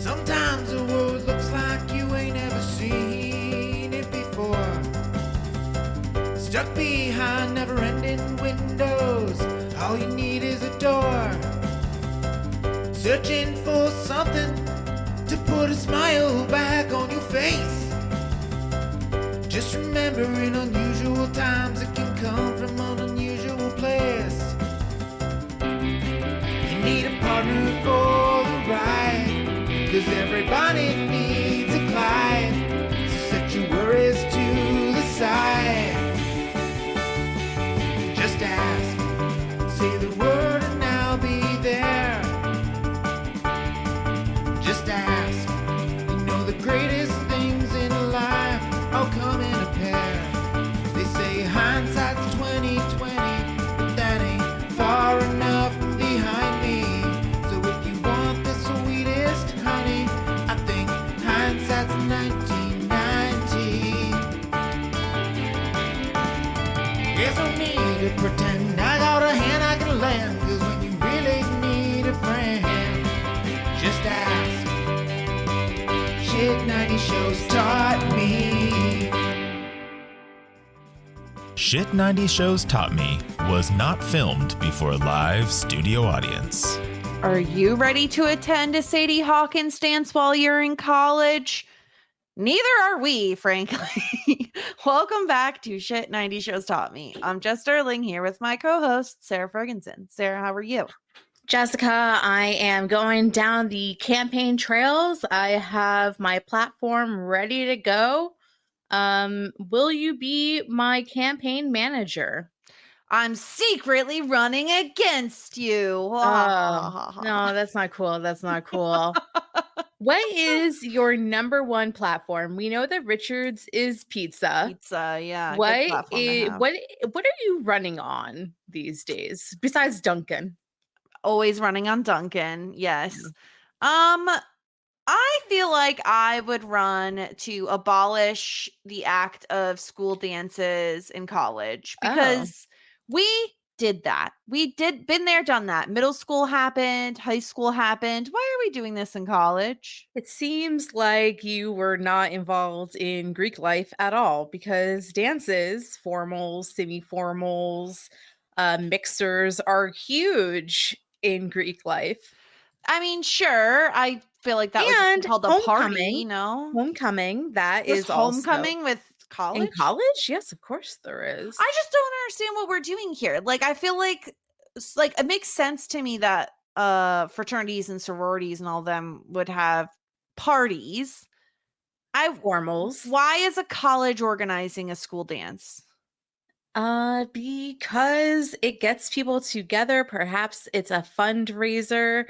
Sometimes the world looks like you ain't ever seen it before. Stuck behind never-ending windows, all you need is a door. Searching for something to put a smile back on your face. Just remember, in unusual times, it can come from an unusual place. You need a partner for the ride, 'cause everybody needs a Clyde. So set your worries to the side. Just ask, say the word and I'll be there. Just ask, you know the greatest things in life all come in a pair. They say hindsight's 20/20, but that ain't far enough behind me. So if you want the sweetest honey, I think hindsight's 1990. There's no need to pretend I got a hand I can lend, 'cause when you really need a friend, just ask. Shit 90 shows taught me. Shit 90 Shows Taught Me was not filmed before a live studio audience. Are you ready to attend a Sadie Hawkins dance while you're in college? Neither are we, frankly. Welcome back to Shit 90 Shows Taught Me. I'm Jess Sterling here with my co-host, Sara Fergenson. Sarah, how are you? Jessica, I am going down the campaign trails. I have my platform ready to go. Will you be my campaign manager? I'm secretly running against you. Oh, no, that's not cool. That's not cool. What is your number one platform? We know that Richard's is pizza. Pizza, yeah. What are you running on these days besides Dunkin'? Always running on Dunkin', yes. I feel like I would run to abolish the act of school dances in college, because we did that. Been there, done that. Middle school happened, high school happened. Why are we doing this in college? It seems like you were not involved in Greek life at all, because dances, formals, semi-formals, mixers are huge in Greek life. I mean, sure. I feel like that was called a party, you know? Homecoming, that There's is also homecoming with college? in college? Yes, of course there is. I just don't understand what we're doing here. Like, I feel like it makes sense to me that fraternities and sororities and all them would have parties. Formals. Why is a college organizing a school dance? Because it gets people together. Perhaps it's a fundraiser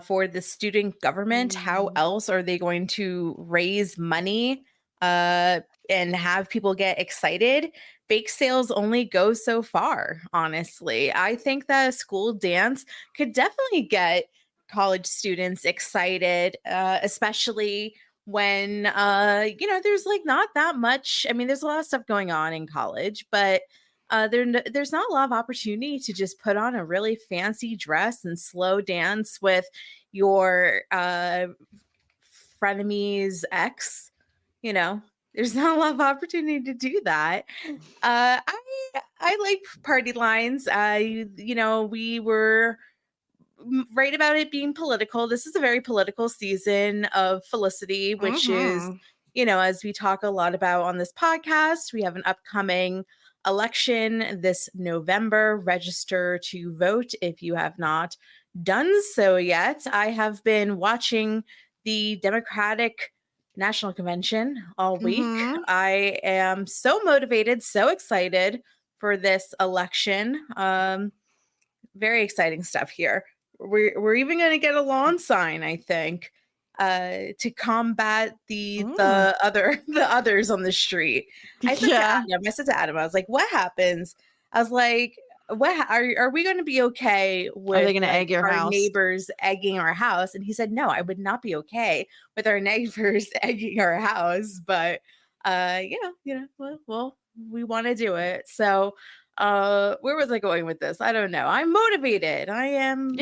for the student government. How else are they going to raise money and have people get excited? Bake sales only go so far, honestly. I think that a school dance could definitely get college students excited, especially when there's like not that much. I mean, there's a lot of stuff going on in college, but there's not a lot of opportunity to just put on a really fancy dress and slow dance with your frenemies ex. There's not a lot of opportunity to do that. I like party lines. We were right about it being political. This is a very political season of Felicity, which is, as we talk a lot about on this podcast, we have an upcoming election this November. Register to vote if you have not done so yet. I have been watching the Democratic National Convention all week. I am so motivated, so excited for this election. Very exciting stuff here. We're even going to get a lawn sign, I think, to combat the others on the street. I said to Adam, I was like, what happens? I was like, what are we going to be okay with? Are they going to egg your our house? Neighbors egging our house? And he said, no, I would not be okay with our neighbors egging our house. But well, we want to do it. So where was I going with this? I don't know. I'm motivated. I am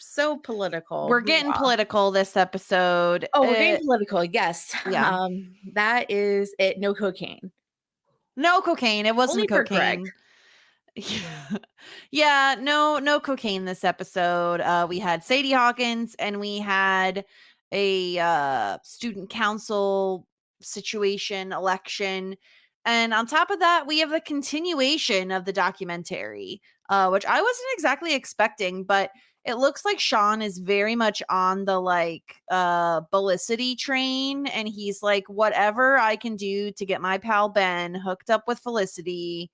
so political. We're getting political this episode. Oh, we're getting political. Yes. Yeah. That is it. No cocaine. No cocaine. It wasn't Only for Greg. cocaine. Yeah, no cocaine this episode. We had Sadie Hawkins and we had a student council situation election. And on top of that, we have the continuation of the documentary, which I wasn't exactly expecting, but it looks like Sean is very much on the like Felicity train, and he's like, whatever I can do to get my pal Ben hooked up with Felicity,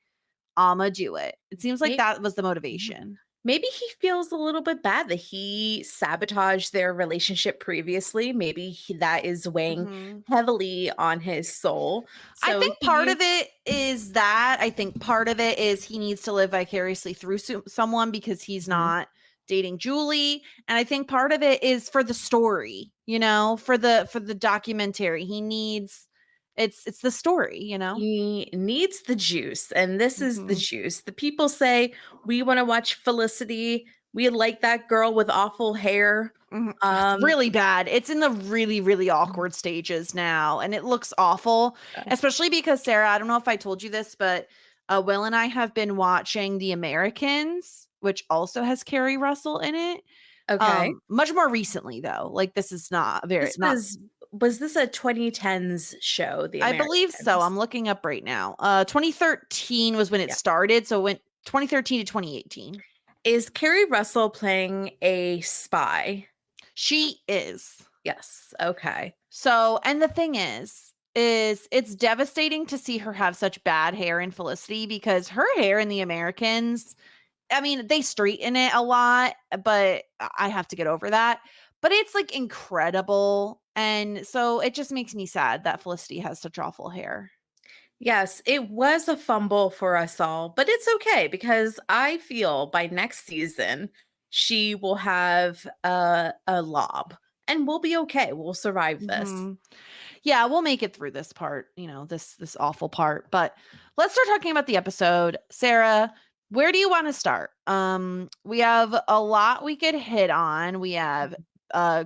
I'ma do it. It seems like that was the motivation. Maybe he feels a little bit bad that he sabotaged their relationship previously. Maybe that is weighing heavily on his soul. So I think part of it is that. I think part of it is he needs to live vicariously through someone because he's not dating Julie. And I think part of it is for the story, you know, for the documentary. He needs it's the story, you know. He needs the juice, and this is the juice. The people say we want to watch Felicity. We like that girl with awful hair. Really bad. It's in the really, really awkward stages now, and it looks awful, especially because Sarah, I don't know if I told you this, but Will and I have been watching The Americans, which also has Kerry Russell in it. Okay. Much more recently though. Like this is not very was this a 2010s show? I believe so. I'm looking up right now. 2013 was when it started. So it went 2013 to 2018. Is Kerry Russell playing a spy? She is. Yes. Okay. So, and the thing is it's devastating to see her have such bad hair in Felicity because her hair in The Americans, I mean, they straighten it a lot, but I have to get over that. But it's like incredible. And so it just makes me sad that Felicity has such awful hair. Yes, it was a fumble for us all, but it's okay because I feel by next season she will have a lob and we'll be okay. We'll survive this. Yeah, we'll make it through this part, you know, this awful part. But let's start talking about the episode. Sarah, where do you want to start? We have a lot we could hit on. We have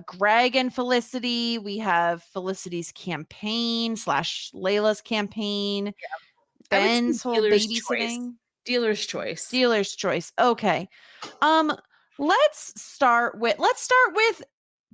Greg and Felicity. We have Felicity's campaign / Layla's campaign. Ben's whole babysitting. Dealer's choice. Dealer's choice. Okay. Let's start with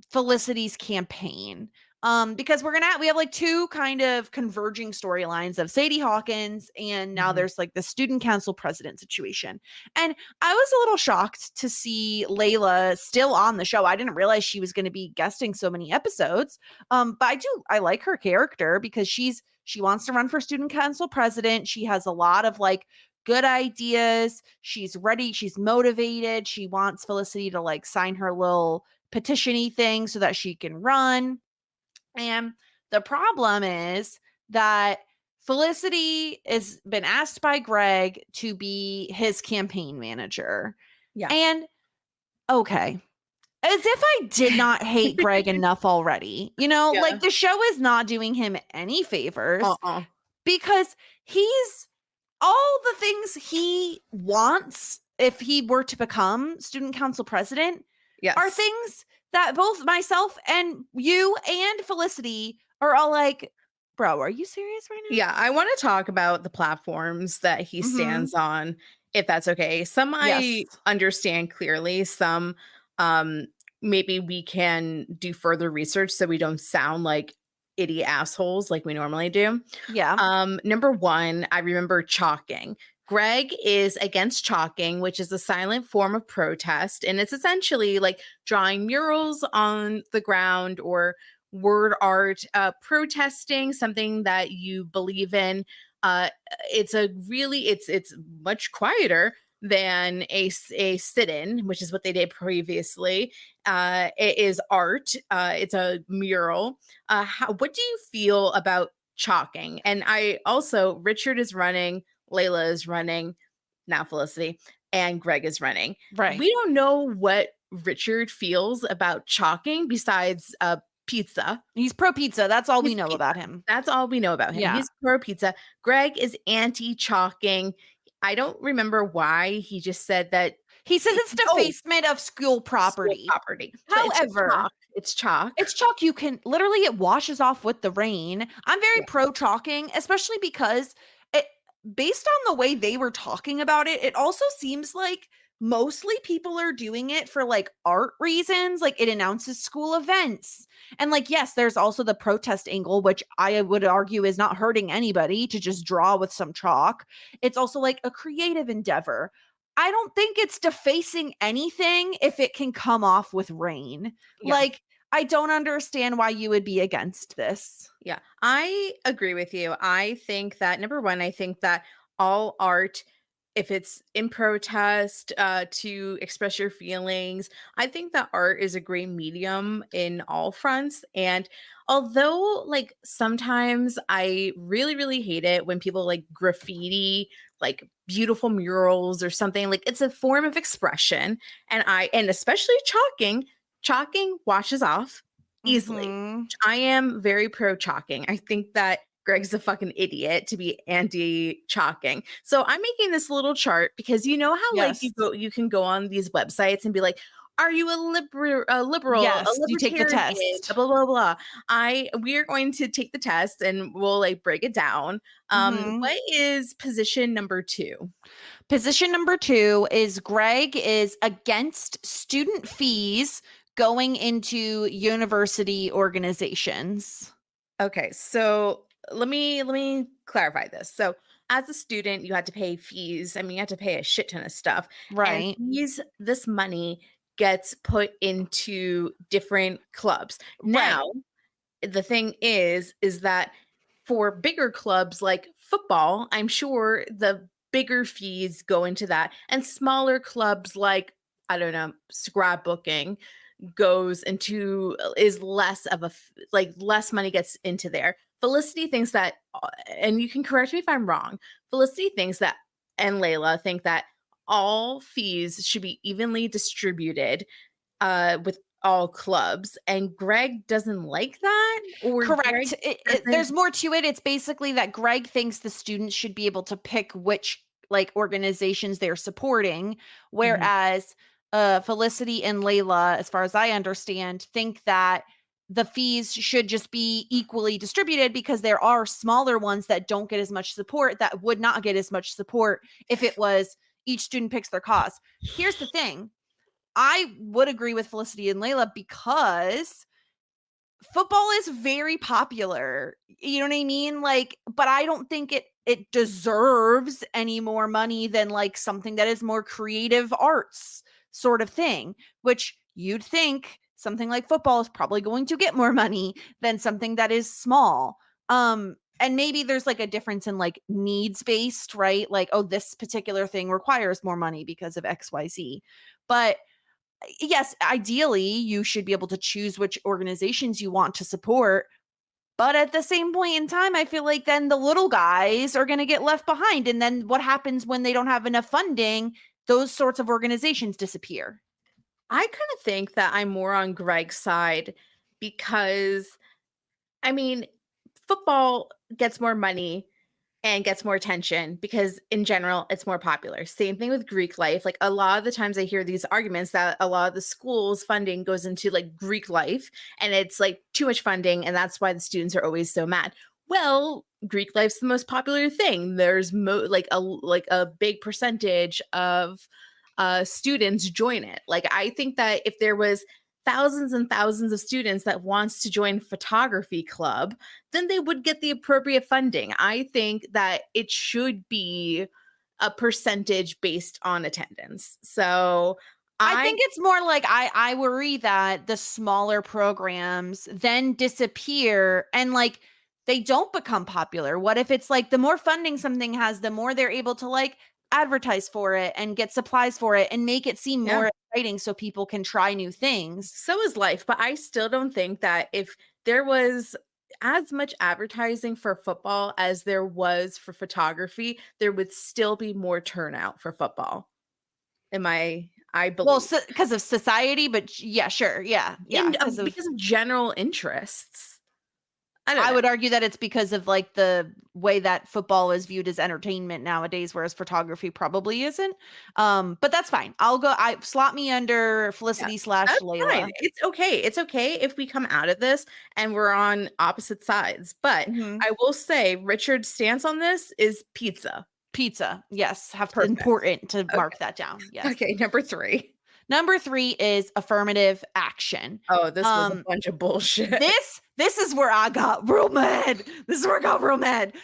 Felicity's campaign. Because we have like two kind of converging storylines of Sadie Hawkins and now there's like the student council president situation. And I was a little shocked to see Layla still on the show. I didn't realize she was going to be guesting so many episodes. But I like her character because she wants to run for student council president. She has a lot of like good ideas. She's ready. She's motivated. She wants Felicity to like sign her little petition-y thing so that she can run. And the problem is that Felicity has been asked by Greg to be his campaign manager. Yeah. And okay, as if I did not hate Greg enough already, you know, like the show is not doing him any favors because he's all the things he wants if he were to become student council president are things that both myself and you and Felicity are all like, bro, are you serious right now? Yeah, I want to talk about the platforms that he stands on, if that's okay. Some I understand clearly. Some maybe we can do further research so we don't sound like idiot assholes like we normally do. Yeah. Number one, I remember chalking. Greg is against chalking, which is a silent form of protest. And it's essentially like drawing murals on the ground or word art, protesting something that you believe in. It's much quieter than a sit-in, which is what they did previously. It is art. It's a mural. What do you feel about chalking? And Richard is running. Layla is running, now Felicity, and Greg is running. Right. We don't know what Richard feels about chalking besides pizza. He's pro pizza. That's all we know about him. That's all we know about him. Yeah. He's pro pizza. Greg is anti chalking. I don't remember why. He just said that He says it's defacement of school property. School property. However, it's chalk. It's chalk. You can literally, it washes off with the rain. I'm very Yeah. pro chalking, especially because it, based on the way they were talking about it, it also seems like mostly people are doing it for like art reasons. Like it announces school events. And like, yes, there's also the protest angle, which I would argue is not hurting anybody to just draw with some chalk. It's also like a creative endeavor. I don't think it's defacing anything if it can come off with rain. Yeah. Like, I don't understand why you would be against this. Yeah, I agree with you. I think that number one, I think that all art, if it's in protest to express your feelings, I think that art is a great medium in all fronts. And although, like, sometimes I really, really hate it when people like graffiti, like beautiful murals or something, like it's a form of expression. And especially chalking washes off easily. Mhm. I am very pro chalking. I think that Greg's a fucking idiot to be anti-chalking. So I'm making this little chart because you know how like Yes. you can go on these websites and be like, are you a liberal, Yes, a you take the libertarian, test. blah blah blah. We are going to take the test and we'll like break it down. Mhm. What is position number 2? Position number 2 is Greg is against student fees going into university organizations. Okay, so let me clarify this. So as a student, you had to pay fees. I mean, you had to pay a shit ton of stuff. And Right. this money gets put into different clubs. Right. Now, the thing is that for bigger clubs like football, I'm sure the bigger fees go into that. And smaller clubs like, I don't know, scrapbooking goes into is less of a like less money gets into there. Felicity thinks that, and you can correct me if I'm wrong. Felicity thinks that, and Layla think that all fees should be evenly distributed with all clubs, and Greg doesn't like that, or Greg Correct. There's doesn't. more to it. It's basically that Greg thinks the students should be able to pick which like organizations they're supporting, Mhm. whereas Felicity and Layla, as far as I understand, think that the fees should just be equally distributed because there are smaller ones that don't get as much support that would not get as much support if it was each student picks their cause. Here's the thing. I would agree with Felicity and Layla because football is very popular. You know what I mean? Like, but I don't think it deserves any more money than like something that is more creative arts sort of thing, which you'd think something like football is probably going to get more money than something that is small. And maybe there's like a difference in like needs based, right? Like, oh, this particular thing requires more money because of XYZ. But yes, ideally, you should be able to choose which organizations you want to support. But at the same point in time, I feel like then the little guys are going to get left behind. And then what happens when they don't have enough funding? Those sorts of organizations disappear. I kind of think that I'm more on Greg's side because, I mean, football gets more money and gets more attention because in general it's more popular. Same thing with Greek life. Like a lot of the times I hear these arguments that a lot of the schools funding goes into like Greek life and it's like too much funding and that's why the students are always so mad. Well, Greek life's the most popular thing. There's like a big percentage of students join it. Like I think that if there was thousands and thousands of students that wants to join photography club, then they would get the appropriate funding. I think that it should be a percentage based on attendance. So I think it's more like I worry that the smaller programs then disappear and like they don't become popular. What if it's like the more funding something has, the more they're able to like advertise for it and get supplies for it and make it seem Yeah. more exciting so people can try new things. So is life, but I still don't think that if there was as much advertising for football as there was for photography, there would still be more turnout for football. I believe. Well, because of society, but yeah, sure. Yeah. Yeah. Because of general interests. I would argue that it's because of like the way that football is viewed as entertainment nowadays, whereas photography probably isn't. But that's fine. I slot me under Felicity / That's Layla. fine. It's okay. It's okay if we come out of this and we're on opposite sides. But Mhm. I will say Richard's stance on this is pizza. Pizza. Yes. Perfect. Important to Okay. mark that down. Yes. Okay, number 3. Number 3 is affirmative action. Oh, this was a bunch of bullshit. This is where I got real mad. This is where I got real mad.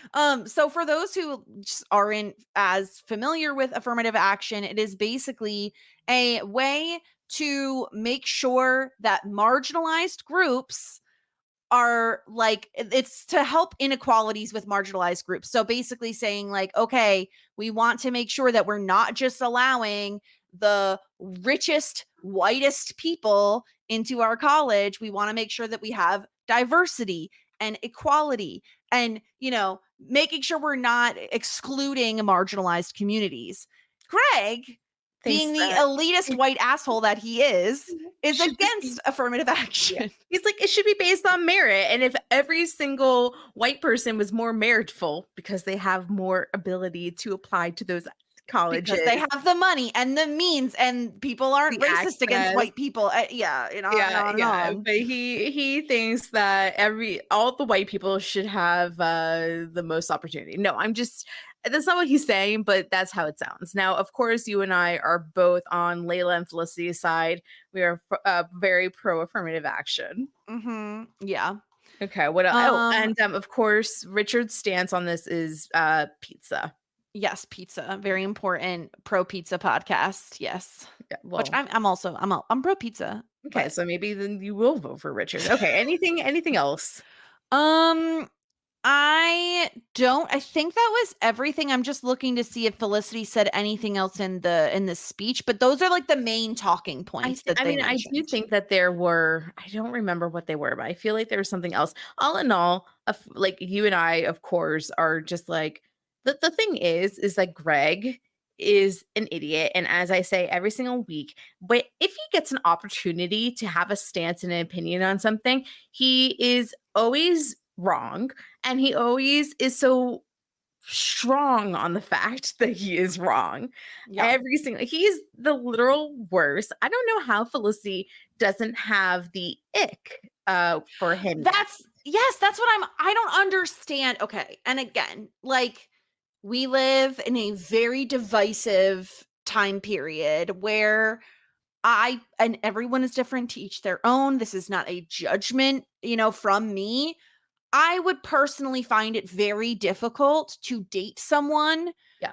So for those who just aren't as familiar with affirmative action, it is basically a way to make sure that marginalized groups are like, it's to help inequalities with marginalized groups. So basically saying like, okay, we want to make sure that we're not just allowing the richest, whitest people into our college. We want to make sure that we have diversity and equality and, making sure we're not excluding marginalized communities. Greg, being the elitist white asshole that he is against affirmative action. Yeah. He's like, it should be based on merit. And if every single white person was more meritful because they have more ability to apply to those colleges. Because they have the money and the means and people aren't racist against white people. But he thinks that all the white people should have the most opportunity. No, that's not what he's saying, but that's how it sounds. Now, of course, you and I are both on Layla and Felicity's side. We are very pro affirmative action. Mm-hmm. Yeah. Okay. What else? And of course, Richard's stance on this is pizza. Yes, pizza. Very important pro pizza podcast. Yes. Yeah, well, which I'm pro pizza. Okay, but. So maybe then you will vote for Richard. Okay. Anything else? I think that was everything. I'm just looking to see if Felicity said anything else in the speech, but those are like the main talking points I do think that there were, I don't remember what they were, but I feel like there was something else. All in all, like you and I, of course, are just like, the thing is that Greg is an idiot. And as I say every single week, but if he gets an opportunity to have a stance and an opinion on something, he is always wrong. And he always is so strong on the fact that he is wrong. Yeah. He's the literal worst. I don't know how Felicity doesn't have the ick for him. That's what I don't understand. Okay. And again, like, we live in a very divisive time period where and everyone is different, to each their own. This is not a judgment, from me. I would personally find it very difficult to date someone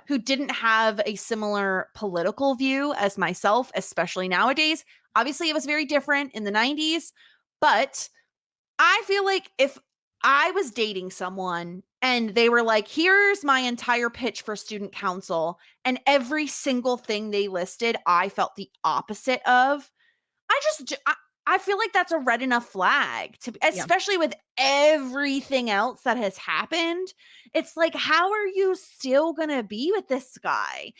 who didn't have a similar political view as myself, especially nowadays. Obviously, it was very different in the 90s, but I feel like if I was dating someone and they were like, here's my entire pitch for student council, and every single thing they listed, I felt the opposite of, I feel like that's a red enough flag, especially with everything else that has happened. It's like, how are you still going to be with this guy?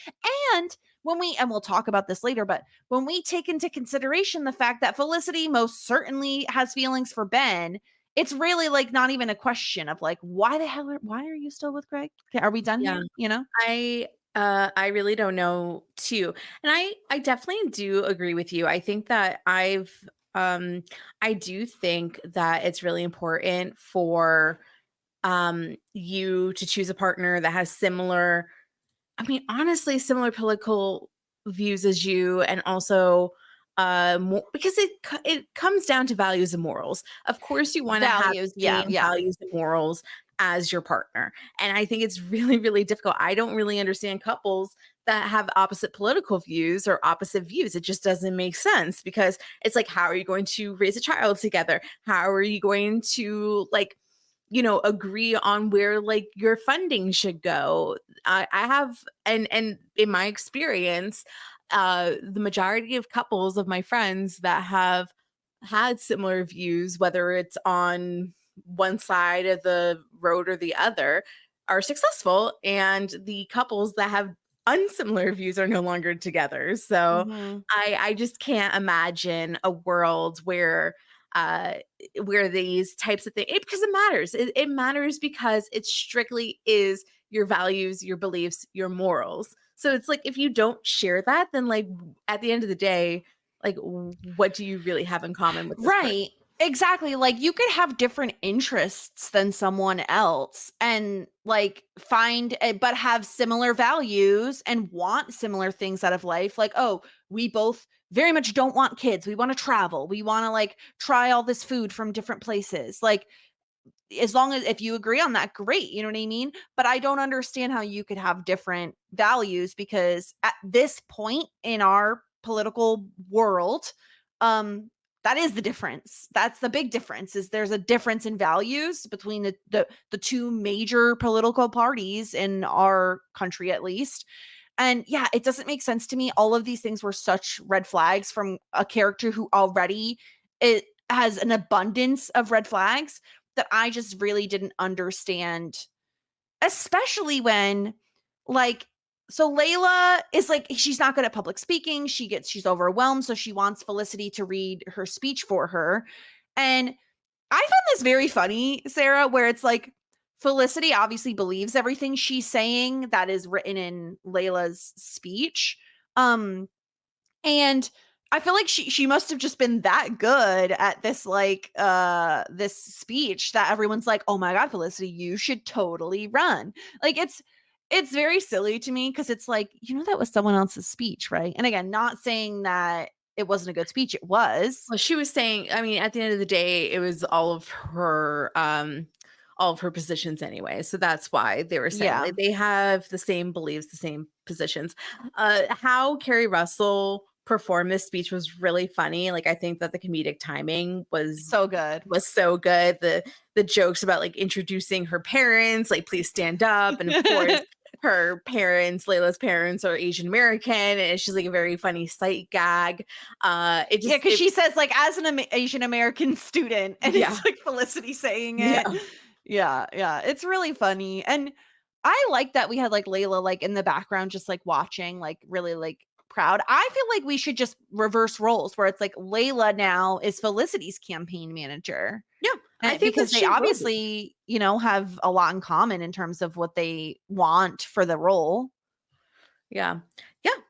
And we'll talk about this later, but when we take into consideration the fact that Felicity most certainly has feelings for Ben, it's really like not even a question of like, why are you still with Greg? Are we done here? I really don't know too. And I definitely do agree with you. I think that I do think that it's really important for you to choose a partner that has similar political views as you, and also because it comes down to values and morals. Of course, you want to have values and morals as your partner. And I think it's really, really difficult. I don't really understand couples that have opposite political views or opposite views. It just doesn't make sense, because it's like, how are you going to raise a child together? How are you going to agree on where like your funding should go? I have, and in my experience, the majority of couples of my friends that have had similar views, whether it's on one side of the road or the other, are successful, and the couples that have unsimilar views are no longer together. So I just can't imagine a world where uh, where these types of things, because it matters. It matters because it strictly is your values, your beliefs, your morals. So it's like, if you don't share that, then like at the end of the day, like what do you really have in common with this person? Right. Exactly. Like you could have different interests than someone else and like but have similar values and want similar things out of life. Like, oh, we both very much don't want kids. We want to travel. We want to like try all this food from different places. Like, as long as if you agree on that, great. You know what I mean? But I don't understand how you could have different values, because at this point in our political world, that is the difference. That's the big difference, is there's a difference in values between the two major political parties in our country, at least. And yeah, it doesn't make sense to me. All of these things were such red flags from a character who already it has an abundance of red flags, that I just really didn't understand, especially when, like, so Layla is like, she's not good at public speaking. She's overwhelmed. So she wants Felicity to read her speech for her. And I found this very funny, Sarah, where it's like, Felicity obviously believes everything she's saying that is written in Layla's speech. And I feel like she must have just been that good at this, like, this speech, that everyone's like, oh my God, Felicity, you should totally run. Like, it's very silly to me, because it's like, that was someone else's speech, right? And again, not saying that it wasn't a good speech. It was. Well, she was saying, I mean, at the end of the day, it was all of her positions anyway. So that's why they were saying, Yeah. like, they have the same beliefs, the same positions. How Carrie Russell performed this speech was really funny. Like, I think that the comedic timing was So good. so good. The jokes about like introducing her parents, like, please stand up, and of course her parents, Layla's parents, are Asian American, and it's just like a very funny sight gag. Because she says, like, as an Asian American student, and Yeah. it's like Felicity saying it. Yeah, it's really funny. And I like that we had like Layla like in the background, just like watching, like really like proud. I feel like we should just reverse roles, where it's like Layla now is Felicity's campaign manager. Yeah, I think because that they obviously, have a lot in common in terms of what they want for the role. Yeah,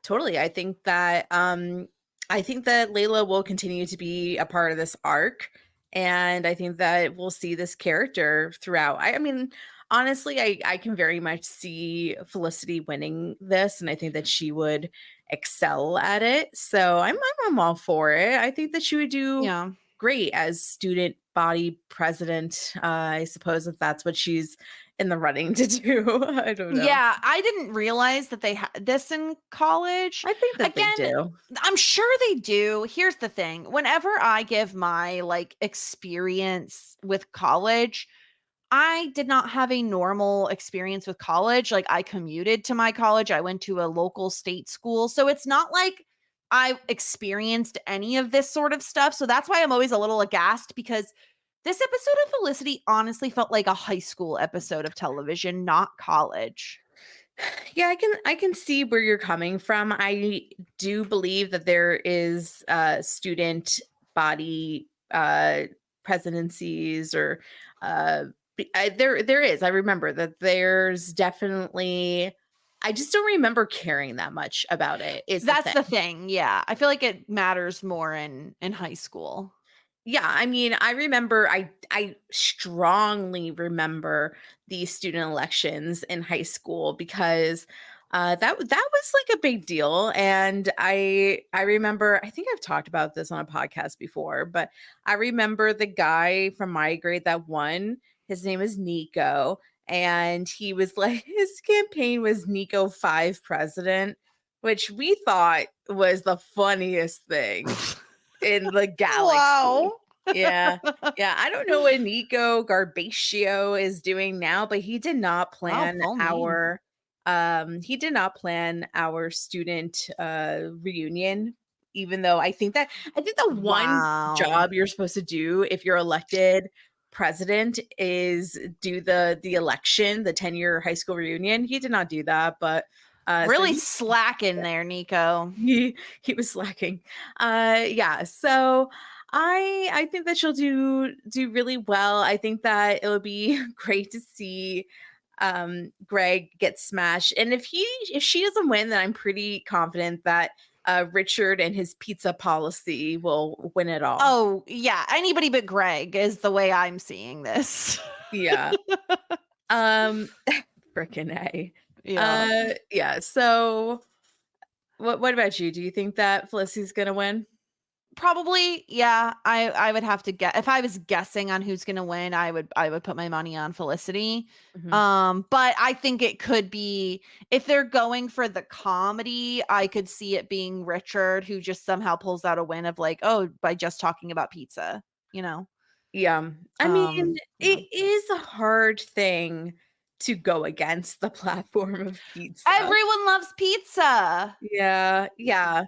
totally. I think that Layla will continue to be a part of this arc, and I think that we'll see this character throughout. I mean, honestly, I can very much see Felicity winning this, and I think that she would excel at it. So I'm all for it. I think that she would do great as student body president. I suppose, if that's what she's in the running to do. I don't know. Yeah, I didn't realize that they had this in college. I think that they do. I'm sure they do. Here's the thing. Whenever I give my like experience with college, I did not have a normal experience with college. Like, I commuted to my college. I went to a local state school. So it's not like I experienced any of this sort of stuff. So that's why I'm always a little aghast, because this episode of Felicity honestly felt like a high school episode of television, not college. Yeah, I can see where you're coming from. I do believe that there is student body presidencies, or there is. I remember that there's definitely. I just don't remember caring that much about it. That's the thing. Yeah, I feel like it matters more in high school. Yeah, I mean, I remember, I strongly remember the student elections in high school, because that was like a big deal. And I remember, I think I've talked about this on a podcast before, but I remember the guy from my grade that won. His name is Nico, and he was like, his campaign was Nico 5 president, which we thought was the funniest thing in the galaxy. Wow. Yeah. I don't know what Nico Garbatio is doing now, but he did not plan our student reunion, even though I think the one job you're supposed to do if you're elected president is do the election, the 10-year high school reunion. He did not do that, but really slacking there, Nico. He was slacking. So I think that she'll do really well. I think that it'll be great to see Greg get smashed. And if she doesn't win, then I'm pretty confident that Richard and his pizza policy will win it all. Oh, yeah. Anybody but Greg is the way I'm seeing this. Yeah. Frickin' A. Yeah. Yeah. So what about you? Do you think that Felicity's gonna win? Probably, yeah. I would have to guess. If I was guessing on who's gonna win, I would put my money on Felicity. Mhm. But I think it could be, if they're going for the comedy, I could see it being Richard, who just somehow pulls out a win of like, oh, by just talking about pizza, you know? Yeah. I mean, Yeah. it is a hard thing to go against the platform of pizza. Everyone loves pizza. Yeah, yeah.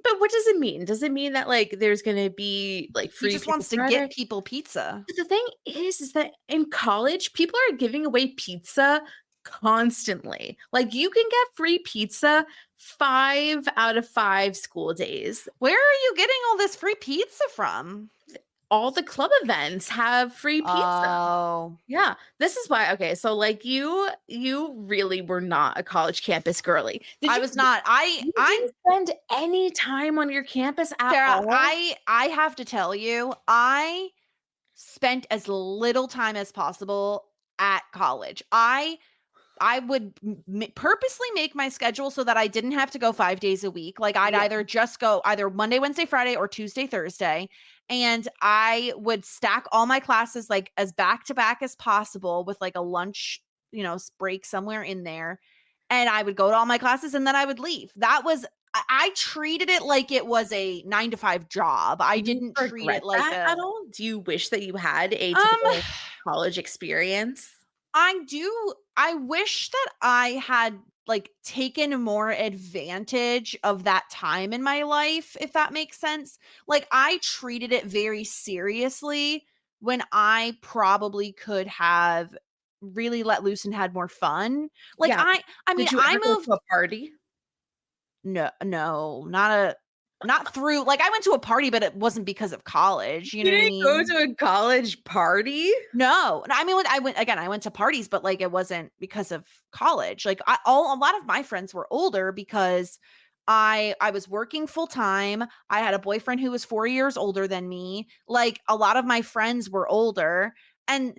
But what does it mean? Does it mean that like there's gonna be like He free just pizza wants to Friday? get people pizza. But the thing is that in college, people are giving away pizza constantly. Like you can get free pizza 5 out of 5 school days. Where are you getting all this free pizza from? All the club events have free pizza. Oh. Yeah, this is why. Okay, so like you really were not a college campus girly. I was not. You I didn't spend any time on your campus at Sarah, all? I have to tell you, I spent as little time as possible at college. I would purposely make my schedule so that I didn't have to go 5 days a week. Like I'd Yeah. either just go either Monday, Wednesday, Friday, or Tuesday, Thursday. And I would stack all my classes like as back to back as possible with like a lunch, break somewhere in there. And I would go to all my classes and then I would leave. That was, I treated it like it was a 9 to 5 job. I Do you didn't treat regret it like that a, at all? Do you wish that you had a um, typical college experience? I do. I wish that I had like taken more advantage of that time in my life, if that makes sense. Like I treated it very seriously when I probably could have really let loose and had more fun. Like Yeah. I mean, Did you I ever go moved to a party? no, not through, like I went to a party, but it wasn't because of college, you You know what I didn't go mean? to a college party? No, I mean, when I went to parties, but like it wasn't because of college. Like a lot of my friends were older because I was working full time. I had a boyfriend who was 4 years older than me. Like a lot of my friends were older, and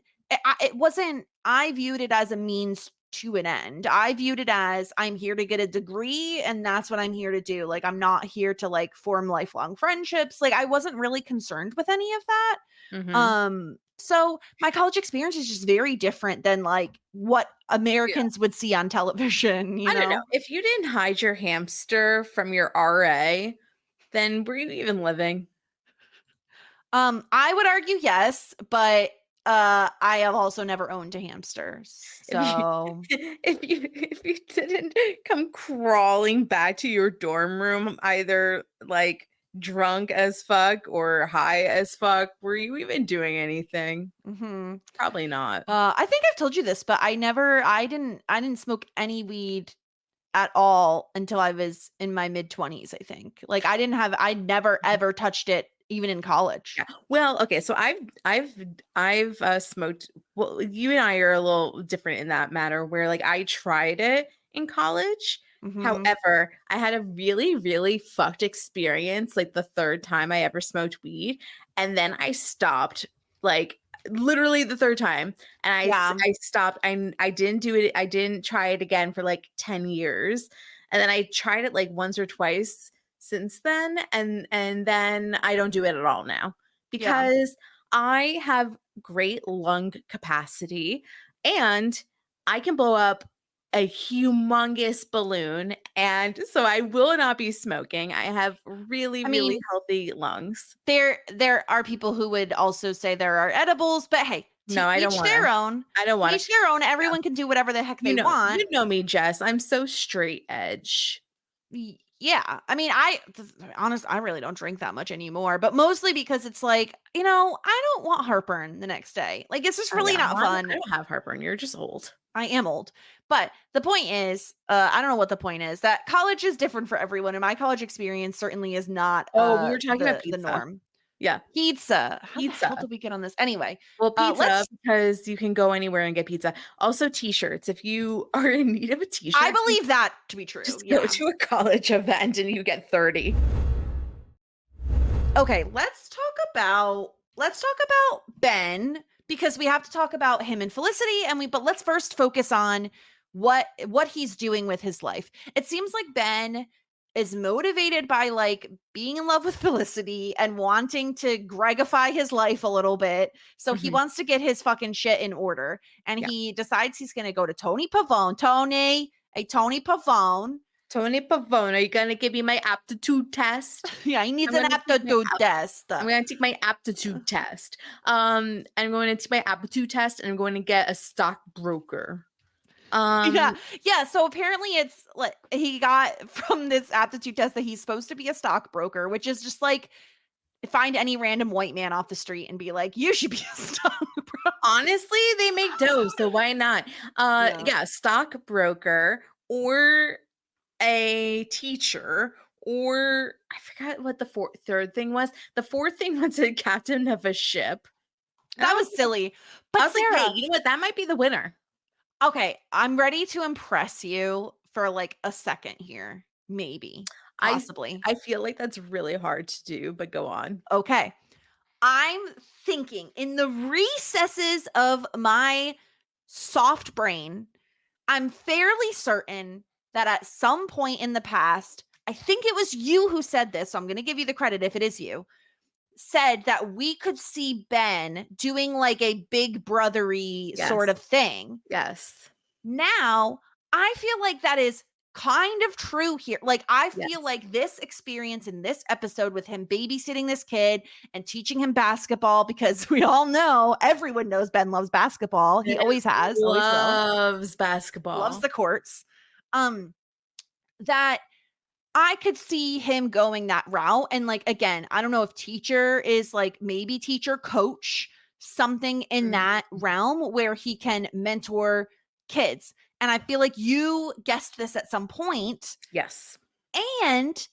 it wasn't. I viewed it as a means to an end. I viewed it as I'm here to get a degree, and that's what I'm here to do. Like I'm not here to like form lifelong friendships. Like I wasn't really concerned with any of that. Mhm. So my college experience is just very different than like what Yeah. Americans would see on television, you I don't know. know? If you didn't hide your hamster from your RA, then were you even living? I would argue yes, but I have also never owned a hamster. If you So if you didn't come crawling back to your dorm room either like drunk as fuck or high as fuck, were you even doing anything? mhm. Probably not. I think I've told you this, but I didn't smoke any weed at all until I was in my mid 20s, I think. Like I never ever touched it even in college. Yeah. Well, okay, so I've smoked. Well, you and I are a little different in that matter where like I tried it in college. Mhm. However, I had a really, really fucked experience like the third time I ever smoked weed. And then I stopped like literally the third time. And Yeah. I stopped. I didn't do it. I didn't try it again for like 10 years. And then I tried it like once or twice since then. And then I don't do it at all now Yeah. because I have great lung capacity and I can blow up a humongous balloon, and so I will not be smoking. I have really, I really mean, healthy lungs. there are people who would also say there are edibles, but hey, to No, I don't each their wanna. own. I don't To wanna. each their own. Yeah. Everyone can do whatever the heck they want. You know me, Jess. I'm so straight edge. Yeah. I mean, honest, I really don't drink that much anymore, but mostly because it's like, I don't want heartburn the next day. Like it's just Oh, really yeah. not Well, fun. I don't have heartburn. You're just old. I am old. But the point is, I don't know what the point is. That college is different for everyone, and my college experience certainly is not Oh, we were talking about the pizza. norm. Yeah. Pizza. How the hell Pizza. did we get on this? Anyway, Well, pizza, let's. because you can go anywhere and get pizza. Also, t-shirts. If you are in need of a t-shirt, I believe that to be true. just Yeah. go to a college event and you get 30. Okay, let's talk about Ben, because we have to talk about him and Felicity, but let's first focus on what he's doing with his life. It seems like Ben is motivated by like being in love with Felicity and wanting to Gregify his life a little bit. So he wants to get his fucking shit in order. And he decides he's going to go to Tony Pavone. Tony Pavone. Tony Pavone, are you going to give me my aptitude test? Yeah, he needs an aptitude test. I'm going to take my aptitude test. I'm going to take my aptitude test and I'm going to get a stockbroker. Yeah. So apparently it's like he got from this aptitude test that he's supposed to be a stockbroker, which is just like find any random white man off the street and be like, you should be a stockbroker. Honestly, they make dough, so why not? Stockbroker or a teacher, or I forgot what the third thing was. The fourth thing was a captain of a ship. That was silly. But I was Sarah, like, hey, you know what? That might be the winner. Okay, I'm ready to impress you for like a second here. Maybe. Possibly. I feel like that's really hard to do, but go on. Okay. I'm thinking in the recesses of my soft brain, I'm fairly certain that at some point in the past, I think it was you who said this, so I'm going to give you the credit if it is you, said that we could see Ben doing like a big brothery sort of thing. Yes. Now, I feel like that is kind of true here. Like, I feel like this experience in this episode with him babysitting this kid and teaching him basketball, because we all know, everyone knows Ben loves basketball. He always has. Loves basketball. Loves the courts. That I could see him going that route. And like, again, I don't know if teacher is like maybe teacher, coach, something in that realm where he can mentor kids. And I feel like you guessed this at some point. Yes. And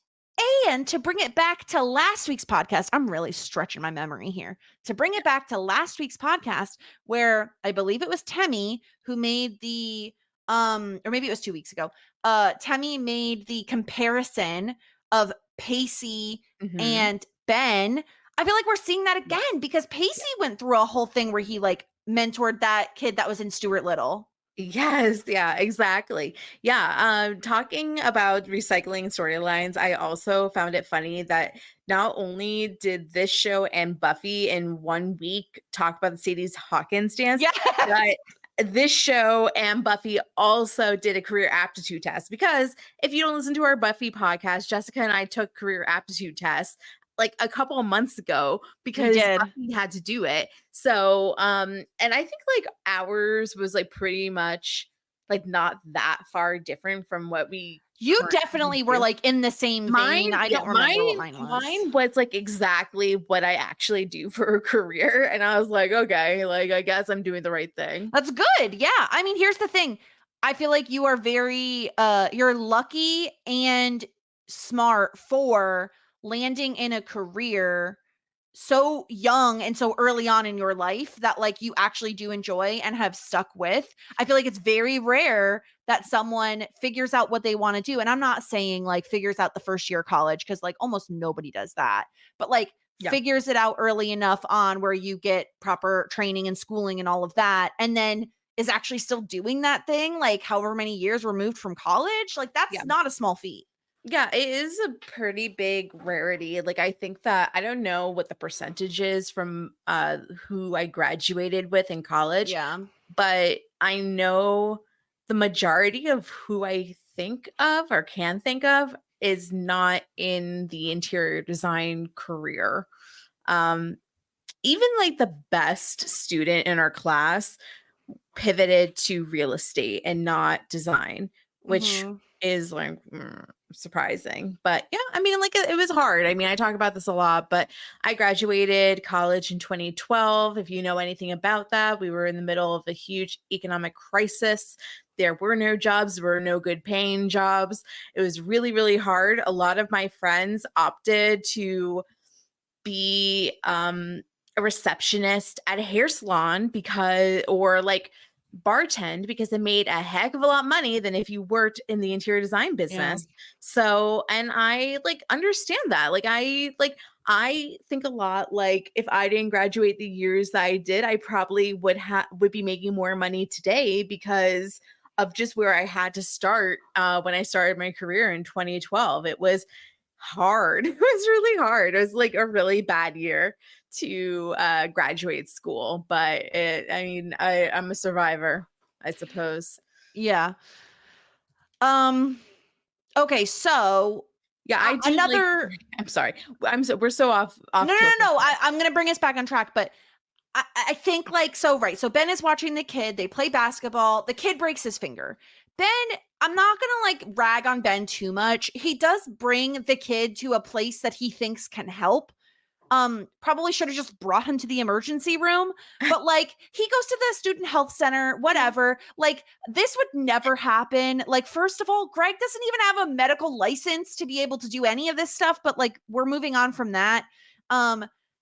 to bring it back to last week's podcast, I'm really stretching my memory here. To bring it back to last week's podcast, where I believe it was Temmie who made the or maybe it was 2 weeks ago. Temmie made the comparison of Pacey and Ben. I feel like we're seeing that again because Pacey went through a whole thing where he like mentored that kid that was in Stuart Little. Yes, yeah, exactly. Yeah, talking about recycling storylines, I also found it funny that not only did this show and Buffy in 1 week talk about the Sadie Hawkins dance, but this show and Buffy also did a career aptitude test. Because if you don't listen to our Buffy podcast, Jessica and I took career aptitude tests like a couple of months ago because Buffy had to do it. So, and I think like ours was like pretty much like not that far different from what we. You definitely were like in the same vein. I don't remember what mine was. Mine was like exactly what I actually do for a career. And I was like, okay, like I guess I'm doing the right thing. That's good. Yeah. I mean, here's the thing. I feel like you are very, you're lucky and smart for landing in a career so young and so early on in your life that like you actually do enjoy and have stuck with. I feel like it's very rare that someone figures out what they want to do. And I'm not saying like figures out the first year of college, because like almost nobody does that, but like figures it out early enough on where you get proper training and schooling and all of that, and then is actually still doing that thing like however many years removed from college. Like that's not a small feat. Yeah, it is a pretty big rarity. Like, I think that I don't know what the percentage is from who I graduated with in college. Yeah. But I know the majority of who I think of or can think of is not in the interior design career. Even like the best student in our class pivoted to real estate and not design, which is like surprising. But yeah, I mean, like it was hard. I mean, I talk about this a lot, but I graduated college in 2012. If you know anything about that, we were in the middle of a huge economic crisis. There were no jobs, there were no good paying jobs. It was really, really hard. A lot of my friends opted to be a receptionist at a hair salon or like bartend because it made a heck of a lot of money than if you worked in the interior design business. So, and I like understand that. I think a lot like if I didn't graduate the years that I did, I probably would be making more money today because of just where I had to start when I started my career in 2012. It was hard. It was really hard. It was like a really bad year to graduate school, but I'm a survivor, I suppose. Yeah. Okay, so Yeah, I do another. I'm sorry. We're so off. No. I'm gonna bring us back on track, but I think like so right. So Ben is watching the kid. They play basketball. The kid breaks his finger. Ben, I'm not gonna like rag on Ben too much. He does bring the kid to a place that he thinks can help. Probably should have just brought him to the emergency room, but like he goes to the student health center, whatever. Like this would never happen. Like, first of all, Greg doesn't even have a medical license to be able to do any of this stuff, but like we're moving on from that.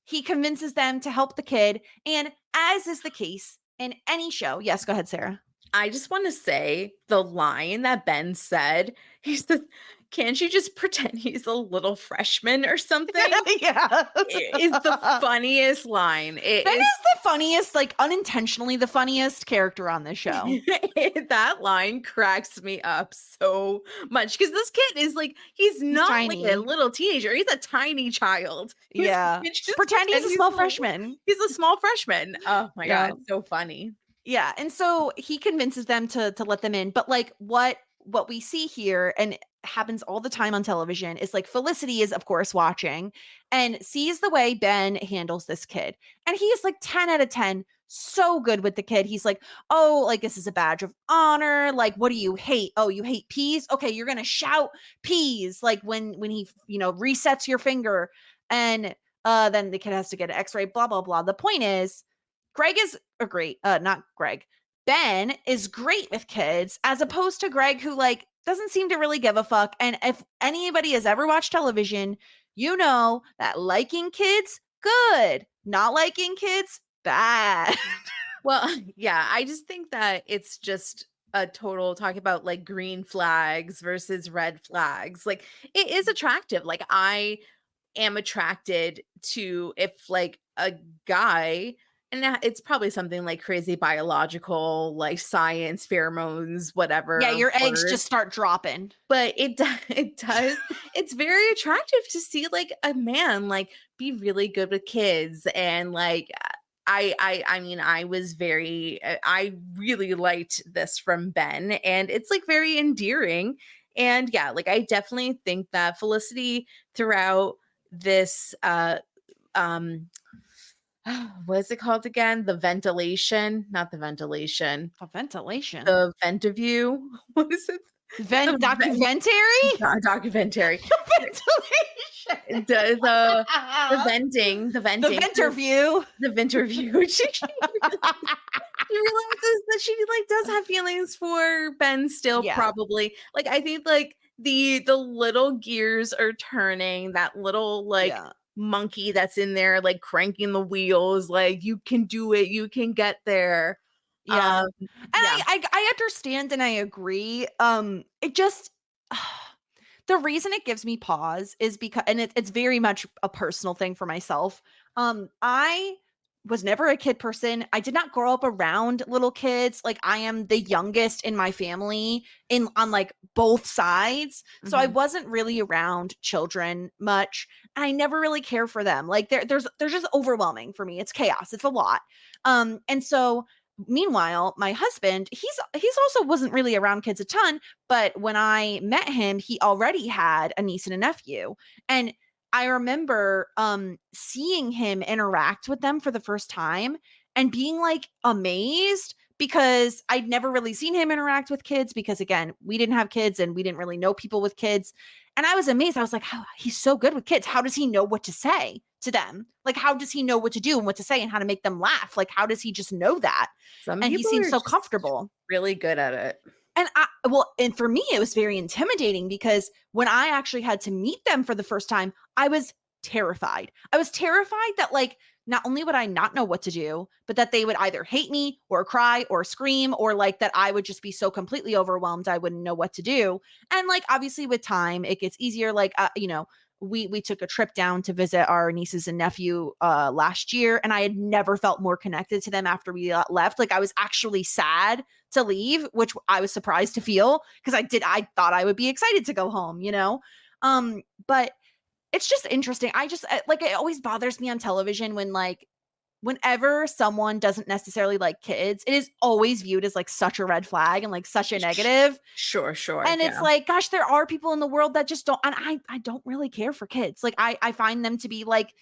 He convinces them to help the kid, and as is the case in any show. Yes, go ahead, Sarah. I just want to say the line that Ben said, he said, can't you just pretend he's a little freshman or something? Yeah. It is the funniest line. Ben is the funniest, like unintentionally the funniest character on this show. That line cracks me up so much because this kid is like, he's not like a little teenager. He's a tiny child. Yeah. Pretend he's a small freshman. He's a small freshman. Oh my God. It's so funny. Yeah. And so he convinces them to let them in. But like what we see here, and it happens all the time on television, is like Felicity is of course watching and sees the way Ben handles this kid. And he is like 10 out of 10. So good with the kid. He's like, oh, like this is a badge of honor. Like, what do you hate? Oh, you hate peas? Okay, you're gonna shout peas like when he, resets your finger. And then the kid has to get an x-ray, blah, blah, blah. The point is, Ben is great with kids, as opposed to Greg, who like doesn't seem to really give a fuck. And if anybody has ever watched television, you know that liking kids, good. Not liking kids, bad. Well, yeah, I just think that it's just a total talk about like green flags versus red flags. Like it is attractive. Like I am attracted to if like a guy, and it's probably something like crazy biological, like science, pheromones, whatever. Yeah, your eggs just start dropping. But it does. It's very attractive to see like a man like be really good with kids. And like I mean, I really liked this from Ben, and it's like very endearing. And yeah, like I definitely think that Felicity throughout this what is it called again? The ventilation, not the ventilation. A ventilation. The Ventaview. What is it? Documentary? Documentary. Ventilation. The venting. The Venterview. The Venterview. She realizes that she like does have feelings for Ben still, probably. Like I think like the little gears are turning, that little like monkey that's in there like cranking the wheels, like you can do it, you can get there. And I understand and I agree. It just the reason it gives me pause is because, and it's very much a personal thing for myself. I was never a kid person. I did not grow up around little kids. Like I am the youngest in my family on like both sides. So I wasn't really around children much. And I never really care for them. Like they're just overwhelming for me. It's chaos. It's a lot. And so meanwhile, my husband, he's also wasn't really around kids a ton, but when I met him, he already had a niece and a nephew. And I remember seeing him interact with them for the first time and being like amazed, because I'd never really seen him interact with kids because, again, we didn't have kids and we didn't really know people with kids. And I was amazed. I was like, oh, he's so good with kids. How does he know what to say to them? Like, how does he know what to do and what to say and how to make them laugh? Like, how does he just know that? And he seems so comfortable. Really good at it. And for me, it was very intimidating because when I actually had to meet them for the first time, I was terrified. I was terrified that like not only would I not know what to do, but that they would either hate me or cry or scream, or like that I would just be so completely overwhelmed I wouldn't know what to do. And like obviously with time it gets easier. Like you know, we took a trip down to visit our nieces and nephew last year, and I had never felt more connected to them after we left. Like I was actually sad to leave, which I was surprised to feel, because I thought I would be excited to go home, you know. But it's just interesting. I just like, it always bothers me on television when like whenever someone doesn't necessarily like kids, it is always viewed as like such a red flag and like such a negative. Sure. And it's like, gosh, there are people in the world that just don't, and I don't really care for kids. Like I find them to be like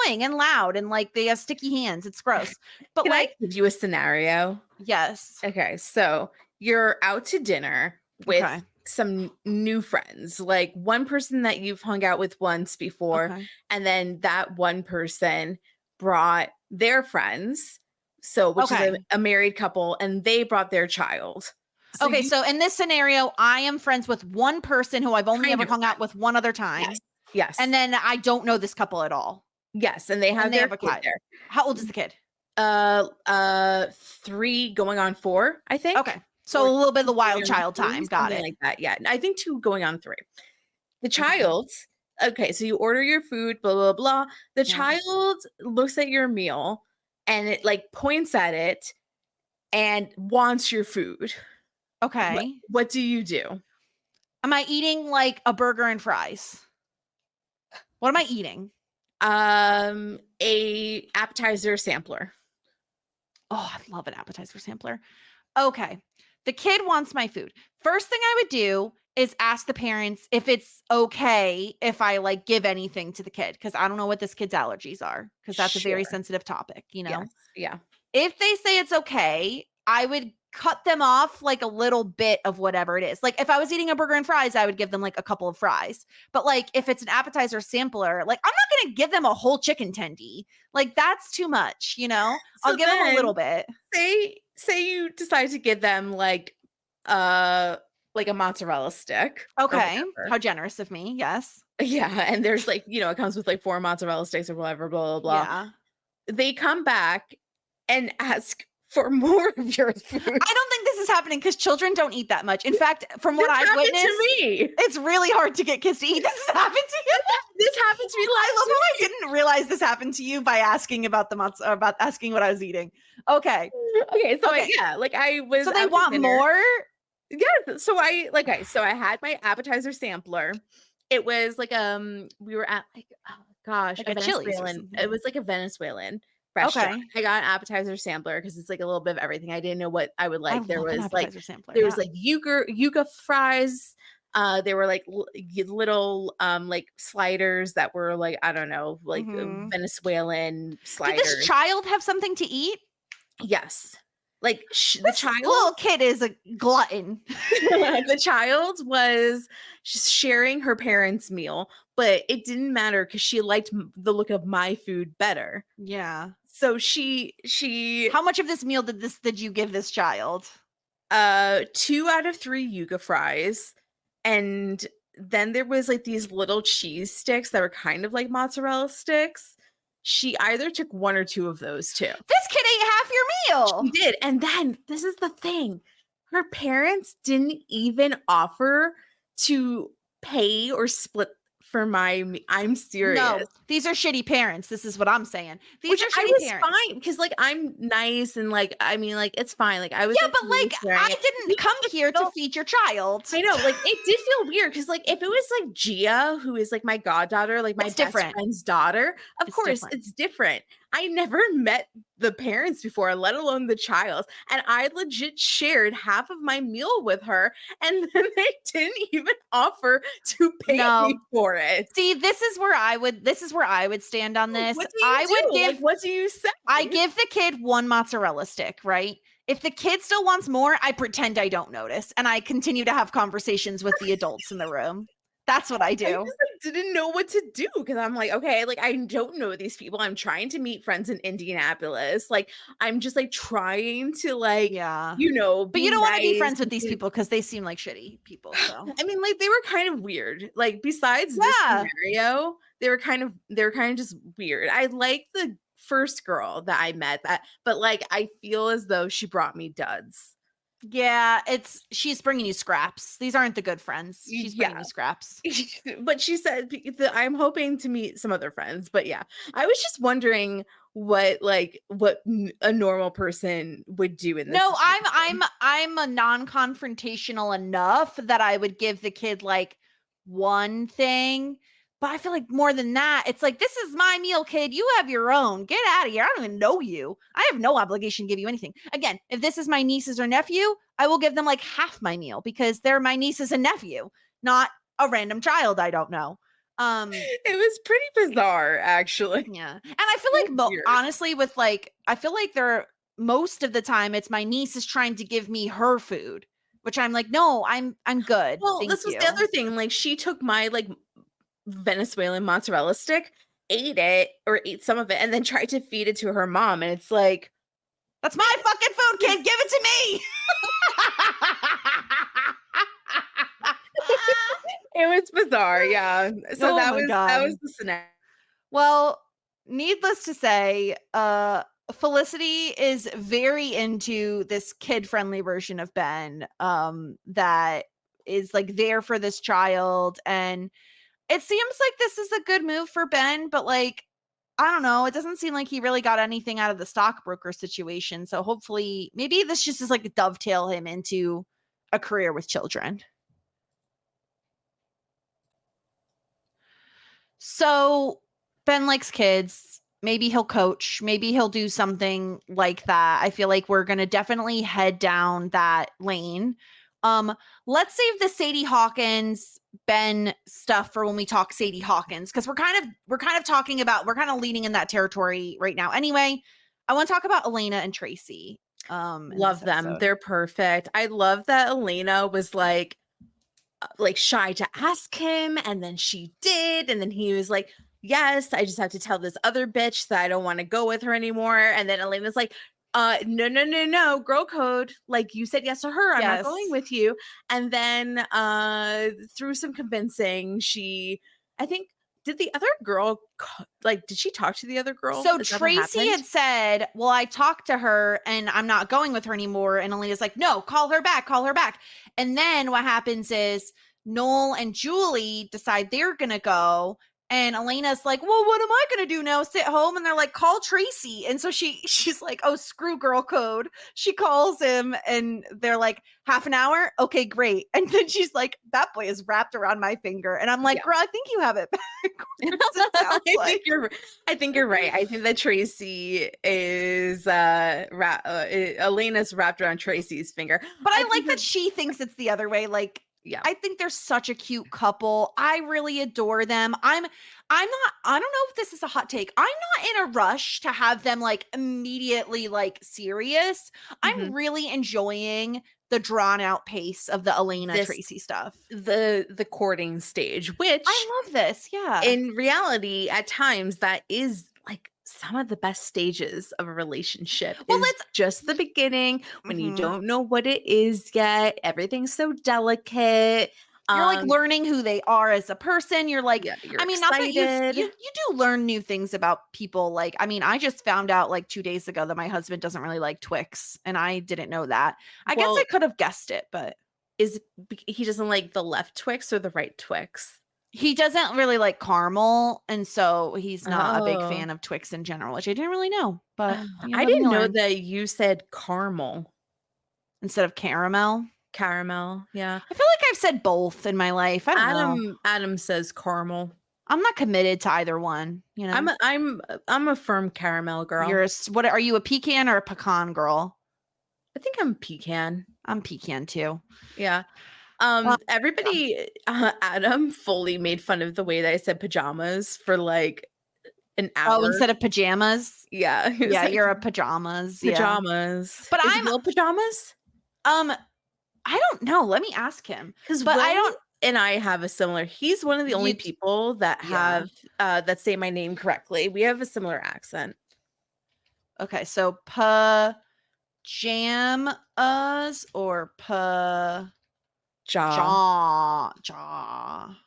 annoying and loud and like they have sticky hands. It's gross. But Can like, I give you a scenario? yes. Okay, so you're out to dinner with some new friends, like one person that you've hung out with once before, and then that one person brought their friends, so which is a married couple, and they brought their child. So so in this scenario, I am friends with one person who I've only ever hung out with one other time. Yes. And then I don't know this couple at all. Yes, and they have a kid there. How old is the kid? 3 going on 4, I think. Okay. So a little bit of the wild child time. Got it. Like that. Yeah. I think 2 going on 3. The child, okay, so you order your food, blah, blah, blah. The child looks at your meal and it like points at it and wants your food. Okay. What do you do? Am I eating like a burger and fries? What am I eating? A appetizer sampler. Oh, I love an appetizer sampler. Okay. The kid wants my food. First thing I would do is ask the parents if it's okay if I like give anything to the kid, because I don't know what this kid's allergies are, because that's a very sensitive topic, you know? Yes. Yeah. If they say it's okay, I would cut them off like a little bit of whatever it is. Like if I was eating a burger and fries, I would give them like a couple of fries. But like if it's an appetizer sampler, like I'm not going to give them a whole chicken tendy. Like that's too much, you know? So I'll give them a little bit. Say you decide to give them like a mozzarella stick. Okay. How generous of me. Yes. Yeah. And there's like, you know, it comes with like 4 mozzarella sticks or whatever, blah, blah, blah. Yeah. They come back and ask for more of your food. I don't think this is happening because children don't eat that much. In fact, from what I've witnessed, to me. It's really hard to get kids to eat. This has happened to you. This happened to me I love how I didn't realize this happened to you by asking about about asking what I was eating. Okay. Okay. So I was. So they want more. Yes. So I had my appetizer sampler. It was like we were at like, oh gosh, like a Chili's or something. It was like a Venezuelan restaurant. Okay. I got an appetizer sampler because it's like a little bit of everything. I didn't know what I would like. There was like sampler, there was like yuca fries. There were like little like sliders that were like, I don't know, like Venezuelan sliders. Did this child have something to eat? Yes. Like the child, little kid is a glutton. The child was just sharing her parents' meal, but it didn't matter because she liked the look of my food better. Yeah. So she. How much of this meal did you give this child? 2 out of 3 yuca fries, and then there was like these little cheese sticks that were kind of like mozzarella sticks. She either took 1 or 2 of those too. This kid ate half your meal. She did. And then this is the thing. Her parents didn't even offer to pay or split for I'm serious. No, these are shitty parents. This is what I'm saying. These are I shitty was parents. fine because like I'm nice and like I mean like it's fine. Like I was but like I didn't come here to feed your child. I know, like it did feel weird because like if it was like Gia, who is like my goddaughter, like my best friend's daughter, of course it's different. I never met the parents before, let alone the child. And I legit shared half of my meal with her. And then they didn't even offer to pay me for it. See, this is where I would stand on this. What do you say? I give the kid 1 mozzarella stick, right? If the kid still wants more, I pretend I don't notice. And I continue to have conversations with the adults in the room. That's what I I do. just like didn't know what to do because I'm like, okay, like I don't know these people. I'm trying to meet friends in Indianapolis. Like I'm just like trying to like, Yeah. But be you don't want to be nice friends with and these be- people because they seem like shitty people. So I mean, like they were kind of weird. Like besides this yeah. scenario, they were kind of just weird. I like the first girl that I met but like I feel as though she brought me duds. Yeah, she's bringing you scraps. These aren't the good friends. She's bringing Yeah. you scraps. But she said that I'm hoping to meet some other friends. But yeah, I was just wondering what a normal person would do in this. No, situation. I'm a non-confrontational enough that I would give the kid like one thing. But I feel like more than that, it's like, this is my meal, kid. You have your own. Get out of here. I don't even know you. I have no obligation to give you anything. Again, if this is my nieces or nephew, I will give them like half my meal because they're my nieces and nephew, not a random child I don't know. It was pretty bizarre, actually. Yeah. And I feel like Weird. honestly with like, I feel like most of the time it's my niece is trying to give me her food, which I'm like, no, I'm good. Well, Thank this was you. the other thing. Like she took my like Venezuelan mozzarella stick, ate it or ate some of it, and then tried to feed it to her mom. And it's like, that's my fucking food, kid. Give it to me. it was bizarre. Yeah. So Oh that my God. was the scenario. Well, needless to say, Felicity is very into this kid-friendly version of Ben, that is like there for this child. And it seems like this is a good move for Ben, but like, I don't know. It doesn't seem like he really got anything out of the stockbroker situation. So hopefully, maybe this just is like dovetail him into a career with children. So Ben likes kids. Maybe he'll coach. Maybe he'll do something like that. I feel like we're going to definitely head down that lane. Let's save the Sadie Hawkins Ben stuff for when we talk Sadie Hawkins, because we're kind of leaning in that territory right now. Anyway, I want to talk about Elena and Tracy. Love them. They're perfect. I love that Elena was like shy to ask him, and then she did, and then he was like, yes, I just have to tell this other bitch that I don't want to go with her anymore. And then Elena's like, no, girl code. Like you said yes to her. I'm not going with you. And then through some convincing, I think, did the other girl, did she talk to the other girl? So Tracy had said, well, I talked to her and I'm not going with her anymore. And Elena's like, no, call her back. And then what happens is Noel and Julie decide they're going to go. And Elena's like, well, what am I going to do now? Sit home? And they're like, call Tracy. And so she's like, oh, screw girl code. She calls him and they're like, half an hour? Okay, great. And then she's like, that boy is wrapped around my finger. And I'm like, girl, I think you have it backwards. I think you're right. I think that Tracy is Elena's wrapped around Tracy's finger. But I like that she thinks it's the other way. Like, yeah, I think they're such a cute couple. I really adore them. I don't know if this is a hot take. I'm not in a rush to have them like immediately like serious. I'm really enjoying the drawn out pace of the Elena Tracy stuff. The courting stage, which I love this. Yeah. In reality, at times that is like some of the best stages of a relationship. Well, it's just the beginning when you don't know what it is yet. Everything's so delicate. You're like learning who they are as a person. You're like, you're I mean, excited. not that you do learn new things about people. Like, I mean, I just found out like 2 days ago that my husband doesn't really like Twix, and I didn't know that. I guess I could have guessed it, but he doesn't like the left Twix or the right Twix? He doesn't really like caramel, and so he's not a big fan of Twix in general, which I didn't really know. But I didn't know that you said caramel instead of caramel. Caramel, yeah. I feel like I've said both in my life. I don't know. Adam says caramel. I'm not committed to either one. You know, I'm a firm caramel girl. What are you, a pecan or a pecan girl? I think I'm pecan. I'm pecan too. Yeah. Everybody, Adam fully made fun of the way that I said pajamas for like an hour. Oh, instead of pajamas? Yeah. Yeah, like, you're a pajamas. Pajamas. Yeah. But I'm real pajamas? I don't know. Let me ask him. But and I have a similar. He's one of the only You d- people that Yeah. have that say my name correctly. We have a similar accent. Okay, so pajamas or Jaw, Maz.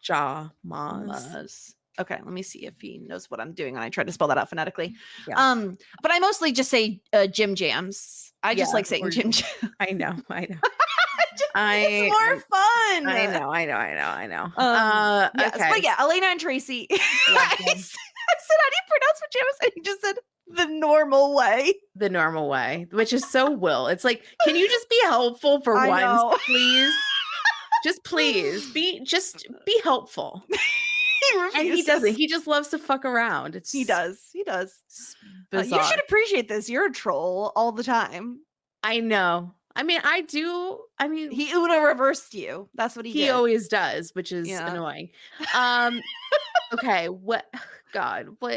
jamas. Okay, let me see if he knows what I'm doing when I try to spell that out phonetically. Yeah. But I mostly just say Jim Jams. I just like saying or- Jim Jam. I know. It's more fun. I know. Yes, Okay. but yeah, Elena and Tracy. Yeah, I yeah. said, how do you pronounce pajamas? And he just said the normal way. The normal way, which is so Will. It's like, can you just be helpful for I once, know. please? Just please be helpful. He And he refuses. doesn't. He just loves to fuck around. He does. You You should appreciate this. You're a troll all the time. I know. I mean, I do. I mean, He Uno reversed you. That's what he did. always does, which is Yeah. annoying. Okay. What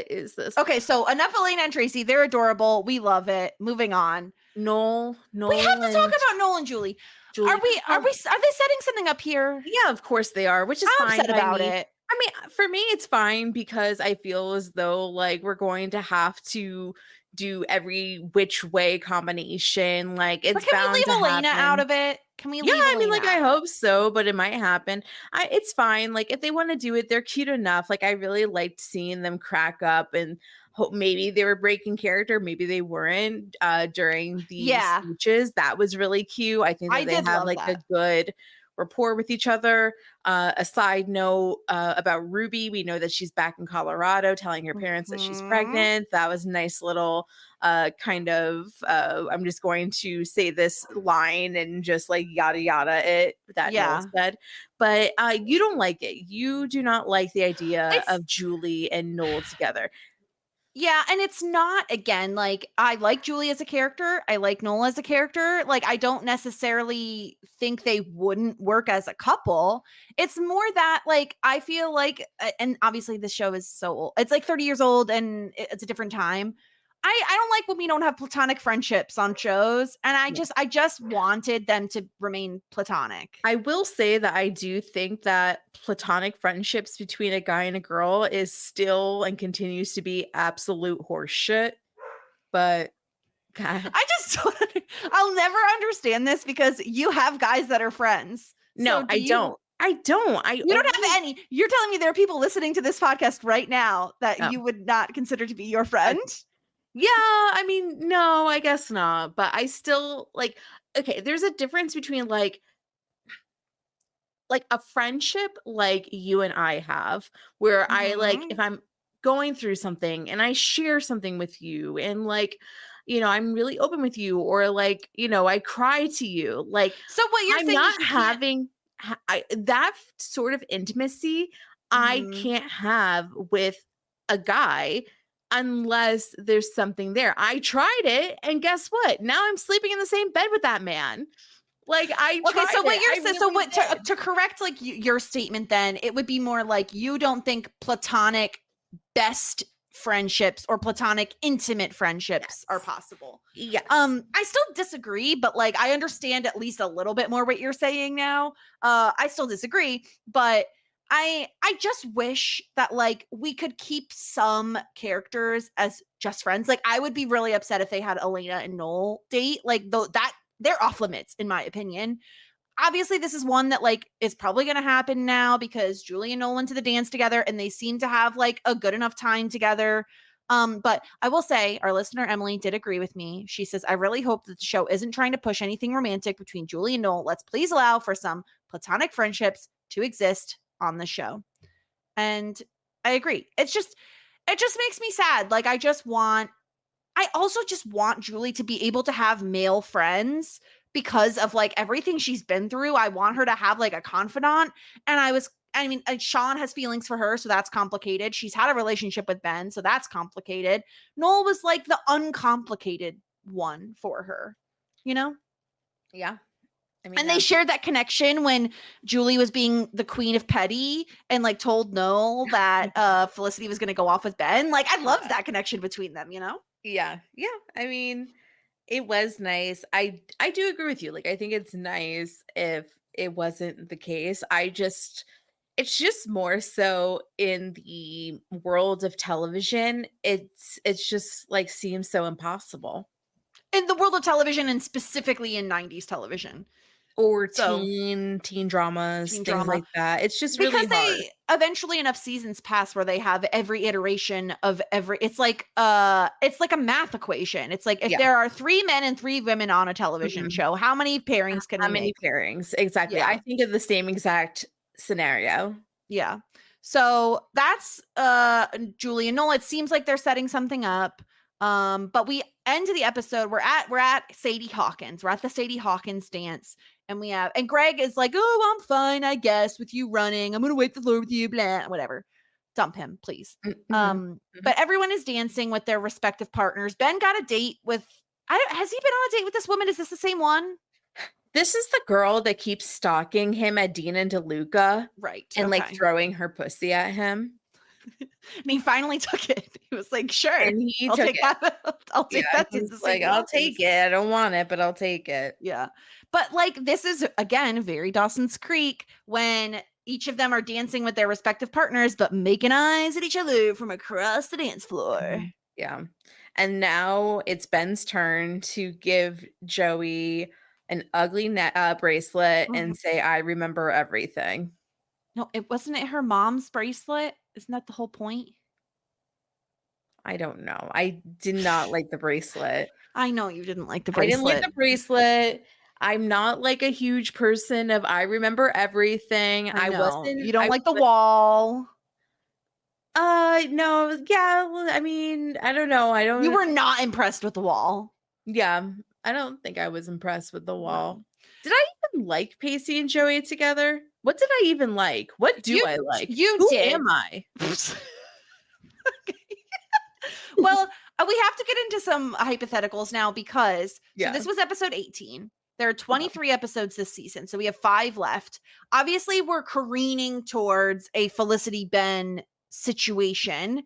is this? Okay, so enough Elena and Tracy. They're adorable. We love it. Moving on. Noel. We have to talk about Noel and Julie. Julie. Are they setting something up here? Yeah, of course they are, which is I'm fine upset by about me. it. I mean, for me, it's fine because I feel as though like we're going to have to do every which way combination. Like it's But can bound we leave to Elena happen. out of it? Can we Yeah, leave I mean, Elena like I out? hope so, but it might happen. It's fine. Like if they want to do it, they're cute enough. Like I really liked seeing them crack up and hope maybe they were breaking character, maybe they weren't during the speeches. That was really cute. I think that they have like a good rapport with each other. A side note about Ruby, we know that she's back in Colorado telling her parents that she's pregnant. That was a nice little kind of I'm just going to say this line and just like yada yada it that Noel said. But you don't like it. You do not like the idea of Julie and Noel together. Yeah, and it's not, again, like, I like Julie as a character. I like Noel as a character. Like, I don't necessarily think they wouldn't work as a couple. It's more that, like, I feel like, and obviously this show is so old. It's like 30 years old and it's a different time. I don't like when we don't have platonic friendships on shows. And I just wanted them to remain platonic. I will say that I do think that platonic friendships between a guy and a girl is still and continues to be absolute horseshit. But God. I'll never understand this because you have guys that are friends. No, I don't. You don't have any. You're telling me there are people listening to this podcast right now that you would not consider to be your friend? Yeah, I mean, no, I guess not. But I still like, okay, there's a difference between like a friendship like you and I have, where I like, if I'm going through something and I share something with you and like, you know, I'm really open with you, or like, you know, I cry to you. Like, so what you're I'm saying not having that sort of intimacy. I can't have with a guy unless there's something there. I tried it, and guess what? Now I'm sleeping in the same bed with that man. Like to correct like your statement, then it would be more like you don't think platonic best friendships or platonic intimate friendships are possible. Yes. I still disagree, but like I understand at least a little bit more what you're saying now. I still disagree, but I just wish that like we could keep some characters as just friends. Like I would be really upset if they had Elena and Noel date. Like that they're off limits in my opinion. Obviously, this is one that like is probably going to happen now because Julie and Noel went to the dance together and they seem to have like a good enough time together. But I will say our listener Emily did agree with me. She says, I really hope that the show isn't trying to push anything romantic between Julie and Noel. Let's please allow for some platonic friendships to exist on the show. And I agree. It just makes me sad. Like I also just want Julie to be able to have male friends because of like everything she's been through. I want her to have like a confidant. And Sean has feelings for her, so that's complicated. She's had a relationship with Ben, so that's complicated. Noel was like the uncomplicated one for her, you know? Yeah. I mean, and they shared that connection when Julie was being the queen of petty and like told Noel that Felicity was going to go off with Ben. Like I loved that connection between them, you know? Yeah. Yeah. I mean, it was nice. I do agree with you. Like, I think it's nice if it wasn't the case. It's just more so in the world of television. It's just like seems so impossible. In the world of television and specifically in 90s television. Or So, teen dramas, teen things drama. like that. It's just Because really hard. they eventually enough seasons pass where they have every iteration of it's like a math equation. It's like if Yeah. there are 3 men and 3 women on a television Mhm. show, how many pairings can How we many make? pairings? Exactly. Yeah. I think of the same exact scenario. Yeah. So that's Julie and Noel. It seems like they're setting something up. But we end the episode. We're at Sadie Hawkins. We're at the Sadie Hawkins dance. And Greg is like, oh, I'm fine, I guess, with you running. I'm gonna wipe the floor with you, blah, whatever. Dump him, please. But everyone is dancing with their respective partners. Ben got a date with has he been on a date with this woman? Is this the same one? This is the girl that keeps stalking him at Dean and DeLuca. Right. And like okay. throwing her pussy at him. And he finally took it. He was like, sure. And he I'll took take it. that. I'll take that. He's like, I'll take it. I don't want it, but I'll take it. Yeah. But like, this is again very Dawson's Creek when each of them are dancing with their respective partners, but making eyes at each other from across the dance floor. Yeah. And now it's Ben's turn to give Joey an ugly bracelet and say, I remember everything. No, wasn't it her mom's bracelet? Isn't that the whole point? I don't know. I did not like the bracelet. I know you didn't like the bracelet. I didn't like the bracelet. I'm not like a huge person of I remember everything. I wasn't. You don't like the wall. No. Yeah. I mean, I don't know. You were not impressed with the wall. Yeah. I don't think I was impressed with the wall. No. Did I even like Pacey and Joey together? What did I even like? What do I like? Who am I? Well, we have to get into some hypotheticals now because so this was episode 18. There are 23 episodes this season, so we have 5 left. Obviously, we're careening towards a Felicity Ben situation. Yeah.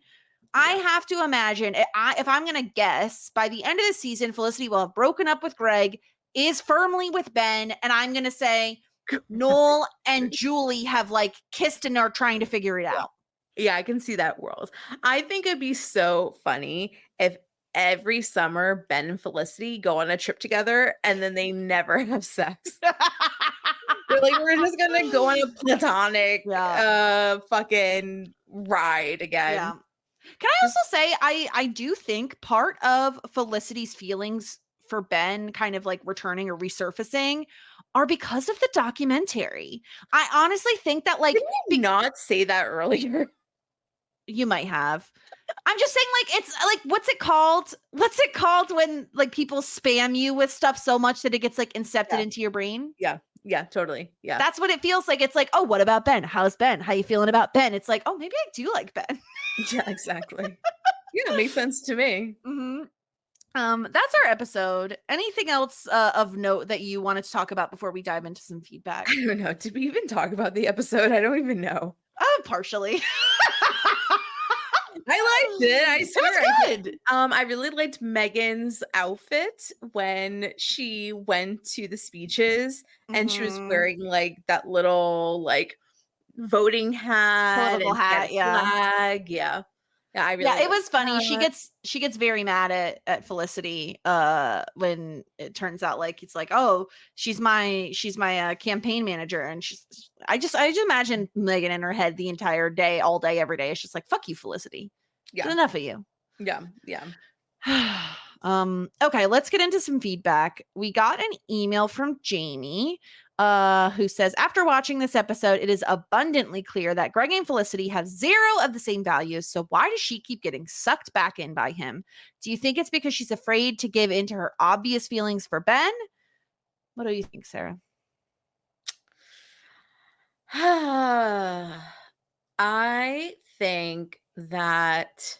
I have to imagine, if I'm going to guess, by the end of the season, Felicity will have broken up with Greg, is firmly with Ben, and I'm going to say Noel and Julie have like kissed and are trying to figure it out. Yeah, I can see that world. I think it'd be so funny if every summer Ben and Felicity go on a trip together and then they never have sex. They're like, we're just gonna go on a platonic fucking ride again. Yeah. Can I also say I do think part of Felicity's feelings for Ben kind of like returning or resurfacing are because of the documentary. I honestly think that like did you not say that earlier? You might have. I'm just saying, like, it's like, what's it called? What's it called when like people spam you with stuff so much that it gets like incepted into your brain? Yeah. Yeah, totally. Yeah. That's what it feels like. It's like, oh, what about Ben? How's Ben? How you feeling about Ben? It's like, oh, maybe I do like Ben. Yeah, exactly. Yeah, it makes sense to me. That's our episode. Anything else of note that you wanted to talk about before we dive into some feedback? I don't know. Did we even talk about the episode? I don't even know. Partially. I liked it. I swear. It was good. I really liked Megan's outfit when she went to the speeches and she was wearing like that little like voting hat, political hat, flag. Yeah. Yeah, I really it was funny. She gets very mad at Felicity when it turns out like it's like, oh, she's my campaign manager, and I just imagine Megan in her head the entire day, all day, every day. It's just like, fuck you, Felicity. Yeah, it's enough of you. Yeah, yeah. Okay, let's get into some feedback. We got an email from Jamie who says, after watching this episode, it is abundantly clear that Greg and Felicity have 0 of the same values. So why does she keep getting sucked back in by him? Do you think it's because she's afraid to give in to her obvious feelings for Ben? What do you think, Sarah? I think that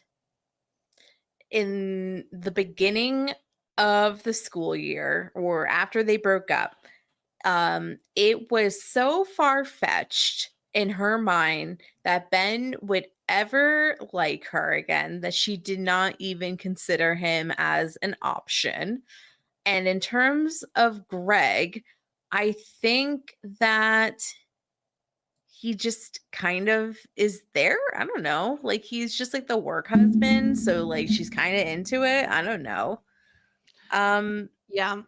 in the beginning of the school year or after they broke up, it was so far-fetched in her mind that Ben would ever like her again that she did not even consider him as an option. And in terms of Greg, I think that he just kind of is there. I don't know. Like, he's just like the work husband. So like she's kind of into it. I don't know. Yeah. What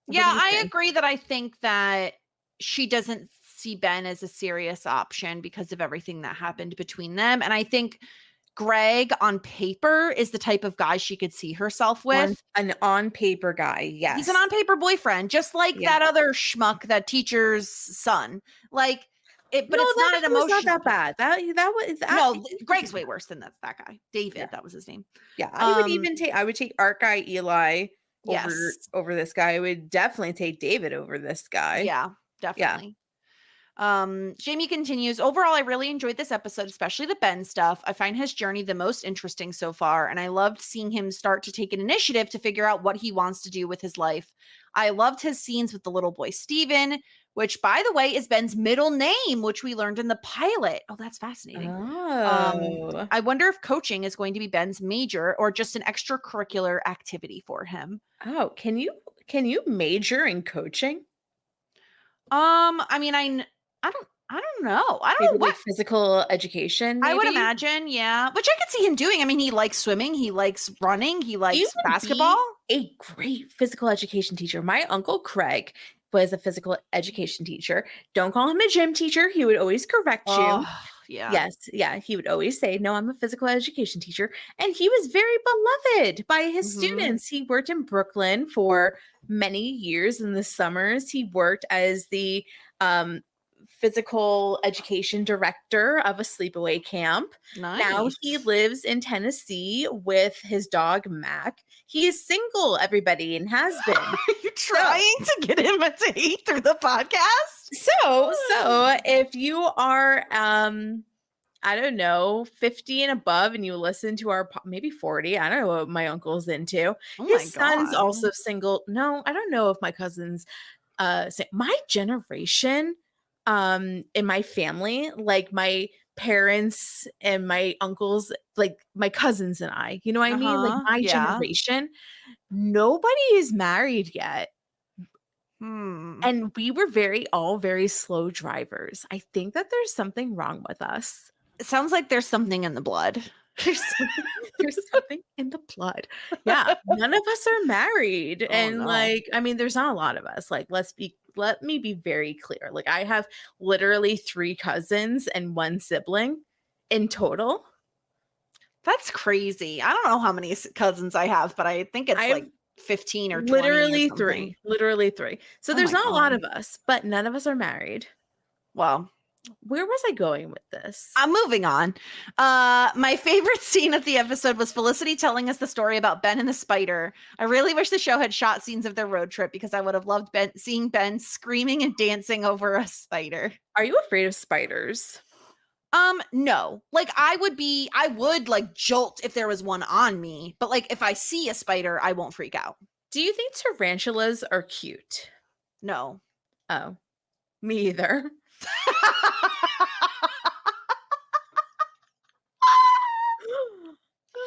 Yeah, do you I think? agree that I think that she doesn't see Ben as a serious option because of everything that happened between them. And I think Greg on paper is the type of guy she could see herself with. An on paper guy. Yes. He's an on paper boyfriend, just like Yeah. that other schmuck, that teacher's son. Like it, but No, it's that not an was emotional. not that bad. That was No, Greg's way worse than that guy. David, Yeah. that was his name. Yeah, I would take art guy Eli over this guy. I would definitely take David over this guy. Yeah, definitely. Jamie continues, overall, I really enjoyed this episode, especially the Ben stuff. I find his journey the most interesting so far, and I loved seeing him start to take an initiative to figure out what he wants to do with his life. I loved his scenes with the little boy Steven, which, by the way, is Ben's middle name, which we learned in the pilot. Oh, that's fascinating. Oh. I wonder if coaching is going to be Ben's major or just an extracurricular activity for him. Oh, can you major in coaching? I mean, I don't know. I don't Maybe know what like physical education. I would maybe? imagine, yeah. Which I could see him doing. I mean, he likes swimming, he likes running, he likes You would basketball. be a great physical education teacher. My uncle Craig was a physical education teacher. Don't call him a gym teacher. He would always correct you. Oh, yeah. Yes. Yeah. He would always say, no, I'm a physical education teacher. And he was very beloved by his students. He worked in Brooklyn for many years. In the summers, he worked as the physical education director of a sleepaway camp. Nice. Now he lives in Tennessee with his dog Mac. He is single, everybody, and has been. Are you trying to get him to hate through the podcast? So if you are I don't know, 50 and above, and you listen to our maybe 40, I don't know what my uncle's into. Oh His my son's God. also single. No, I don't know if my cousins my generation in my family, like my parents and my uncles, like my cousins and I, you know what I mean? Like my generation, nobody is married yet. And we were all very slow drivers. I think that there's something wrong with us. It sounds like there's something in the blood. There's something in the blood. Yeah. None of us are married. And like, I mean, there's not a lot of us. Like, let me be very clear. Like, I have literally 3 cousins and 1 sibling in total. That's crazy. I don't know how many cousins I have, but I think it's like 15 or 20. Literally 3. So there's not a lot of us, but none of us are married. Well, where was I going with this? I'm moving on. My favorite scene of the episode was Felicity telling us the story about Ben and the spider. I really wish the show had shot scenes of their road trip because I would have loved seeing Ben screaming and dancing over a spider. Are you afraid of spiders? No. Like I would like jolt if there was one on me, but like if I see a spider, I won't freak out. Do you think tarantulas are cute? No. Oh, me either.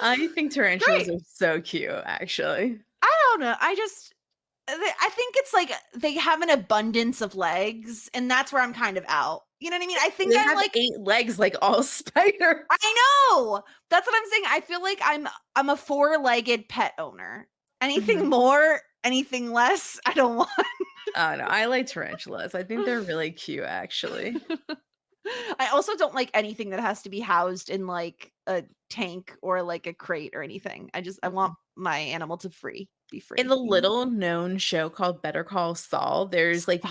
I think tarantulas are so cute, actually. I don't know. I think it's like they have an abundance of legs, and that's where I'm kind of out. You know what I mean? I think they I'm have like 8 legs, like all spiders. I know. That's what I'm saying. I feel like I'm a 4-legged pet owner. Anything more, anything less, I don't want. Oh no, I like tarantulas. I think they're really cute, actually. I also don't like anything that has to be housed in like a tank or like a crate or anything. I want my animal to be free. In the little known show called Better Call Saul, there's like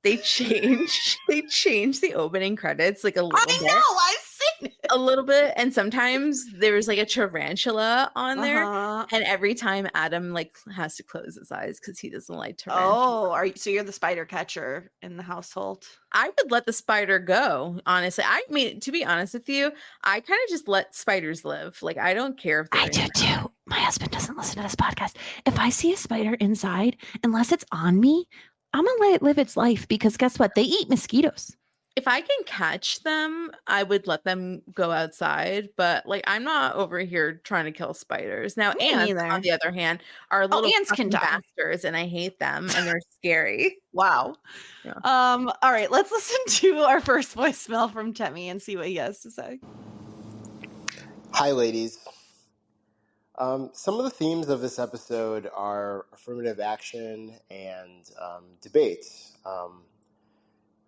they change the opening credits like a little bit. I know, I've seen it. A little bit, and sometimes there's like a tarantula on there, and every time Adam like has to close his eyes because he doesn't like tarantula. So you're the spider catcher in the household? I would let the spider go, honestly. I mean, to be honest with you, I kind of just let spiders live. Like I don't care if I do too. My husband doesn't listen to this podcast. If I see a spider inside, unless it's on me, I'm gonna let it live its life because guess what? They eat mosquitoes. If I can catch them, I would let them go outside, but like I'm not over here trying to kill spiders. Now, Me ants, neither. on the other hand, are Oh, little ants can fucking die. bastards, and I hate them, and they're scary. Wow. Yeah. All right, let's listen to our first voicemail from Temmie and see what he has to say. Hi, ladies. Some of the themes of this episode are affirmative action and debate.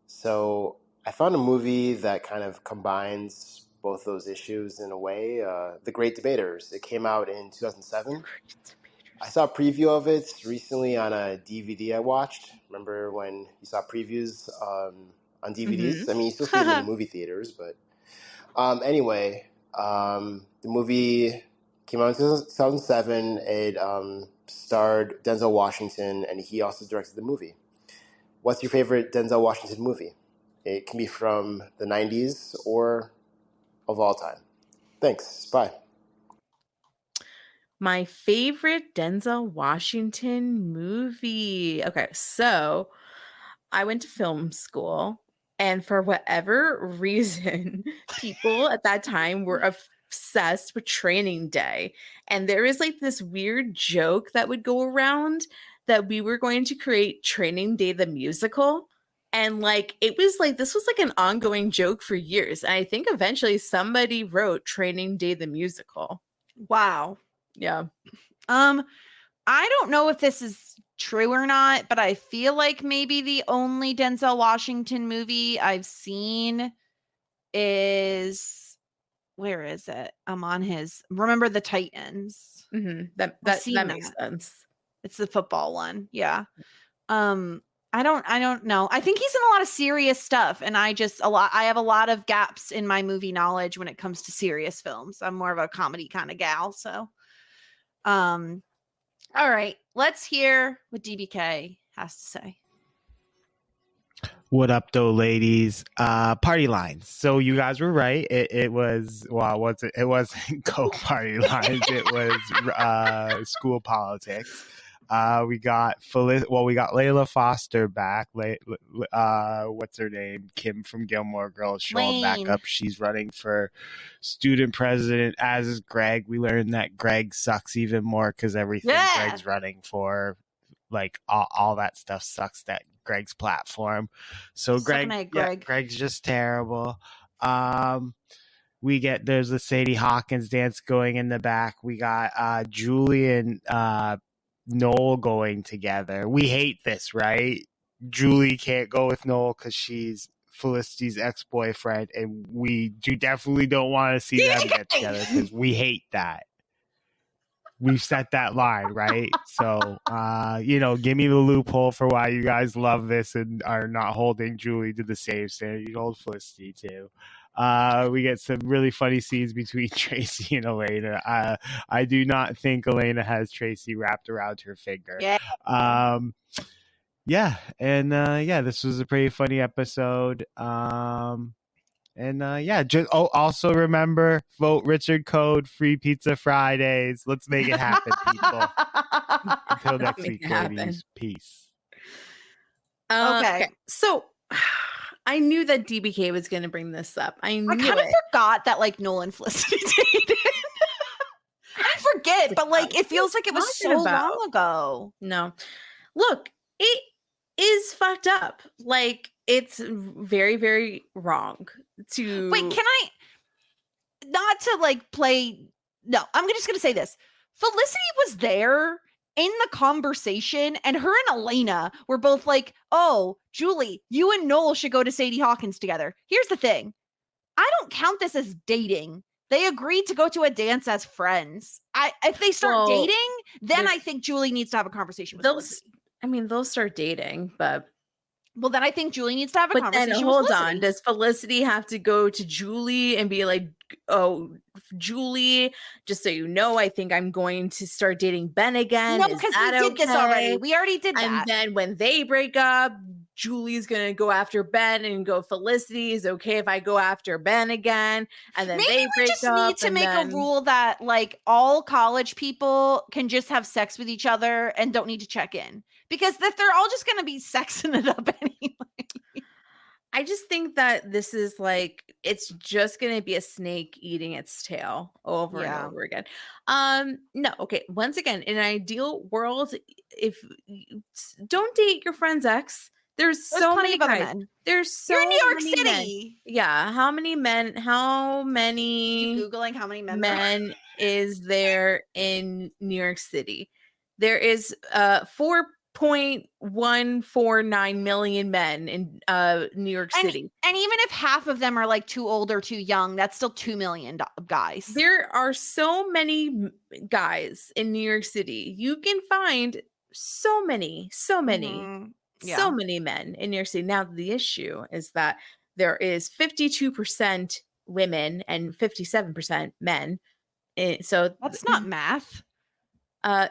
So I found a movie that kind of combines both those issues in a way. The Great Debaters. It came out in 2007. I saw a preview of it recently on a DVD I watched. Remember when you saw previews on DVDs? Mm-hmm. I mean, you still see them in the movie theaters, but anyway, the movie came out in 2007. It starred Denzel Washington, and he also directed the movie. What's your favorite Denzel Washington movie? It can be from the 90s or of all time. Thanks. Bye. My favorite Denzel Washington movie. Okay, so I went to film school, and for whatever reason, people at that time were obsessed with Training Day. And there is like this weird joke that would go around that we were going to create Training Day the musical. And like it was like this was like an ongoing joke for years. And I think eventually somebody wrote Training Day the musical. Wow. Yeah. I don't know if this is true or not, but I feel like maybe the only Denzel Washington movie I've seen is, where is it? I'm on his Remember the Titans. Mm-hmm. That makes sense. It's the football one. Yeah. I don't know. I think he's in a lot of serious stuff, and I have a lot of gaps in my movie knowledge when it comes to serious films. I'm more of a comedy kind of gal, so all right, let's hear what DBK has to say. What up, though, ladies? Party lines. So you guys were right. It was, well, it wasn't Coke party lines. It was school politics. We got Layla Foster back. What's her name? Kim from Gilmore Girls showing back up. She's running for student president, as is Greg. We learned that Greg sucks even more because everything Greg's running for, like all that stuff sucks. That Greg's platform. So Greg's just terrible. There's the Sadie Hawkins dance going in the back. We got Julie and Noel going together. We hate this, right? Julie can't go with Noel because she's Felicity's ex-boyfriend, and we definitely don't want to see them get together because we hate that. We've set that line, right? So, give me the loophole for why you guys love this and are not holding Julie to the same standard. You hold Felicity too. We get some really funny scenes between Tracy and Elena. I do not think Elena has Tracy wrapped around her finger. This was a pretty funny episode. Also remember, vote Richard Code, free pizza Fridays. Let's make it happen, people. Until next week, ladies. Peace. Okay. So I knew that DBK was going to bring this up. I kind of forgot that like Noel and Felicity dated. I forget, but like it feels like it was so long ago. No. Look, it is fucked up. Like it's very, very wrong to wait. Can I not to like play? No, I'm just gonna say this. Felicity was there in the conversation, and her and Elena were both like, "Oh, Julie, you and Noel should go to Sadie Hawkins together." Here's the thing: I don't count this as dating. They agreed to go to a dance as friends. If they start dating, then I think Julie needs to have a conversation with Felicity. I mean, they'll start dating, but then I think Julie needs to have a conversation with Felicity. Hold on. Does Felicity have to go to Julie and be like, "Oh, Julie, just so you know, I think I'm going to start dating Ben again"? No, because we did this already. We already did that. And then when they break up, Julie's going to go after Ben and go, "Felicity, is okay if I go after Ben again?" And then maybe they break up. We just need to make a rule that like all college people can just have sex with each other and don't need to check in. Because if they're all just going to be sexing it up anyway. I just think that this is like, it's just going to be a snake eating its tail over and Yeah. over again. No, okay. Once again, in an ideal world, if don't date your friend's ex. There's so plenty many of other guys. men. There's so You're in New York many men. City. Yeah. How many men? How You many Googling how many men there are? men is there in New York City? There is 4.149 million men in New York City. And even if half of them are like too old or too young, that's still 2 million guys. There are so many guys in New York City. You can find so many Mhm. Yeah. men in New York City. Now, the issue is that there is 52% women and 57% men. So That's not math.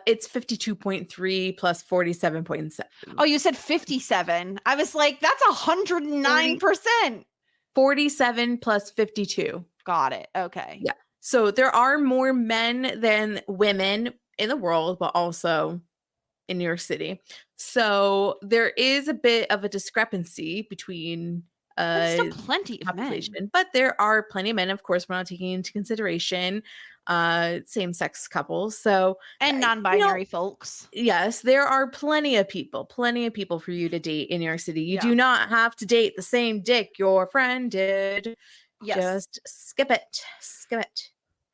it's 52.3 plus 47.7. Oh, you said 57. I was like, that's 109%. 47 plus 52. Got it. Okay. Yeah. So there are more men than women in the world, but also in New York City. So there is a bit of a discrepancy between There's still plenty of population, men. but there are plenty of men. Of course, we're not taking into consideration same-sex couples. So And non-binary folks. yes, there are plenty of people for you to date in New York City. You Yeah. do not have to date the same dick your friend did. Yes. Just skip it. Skip it.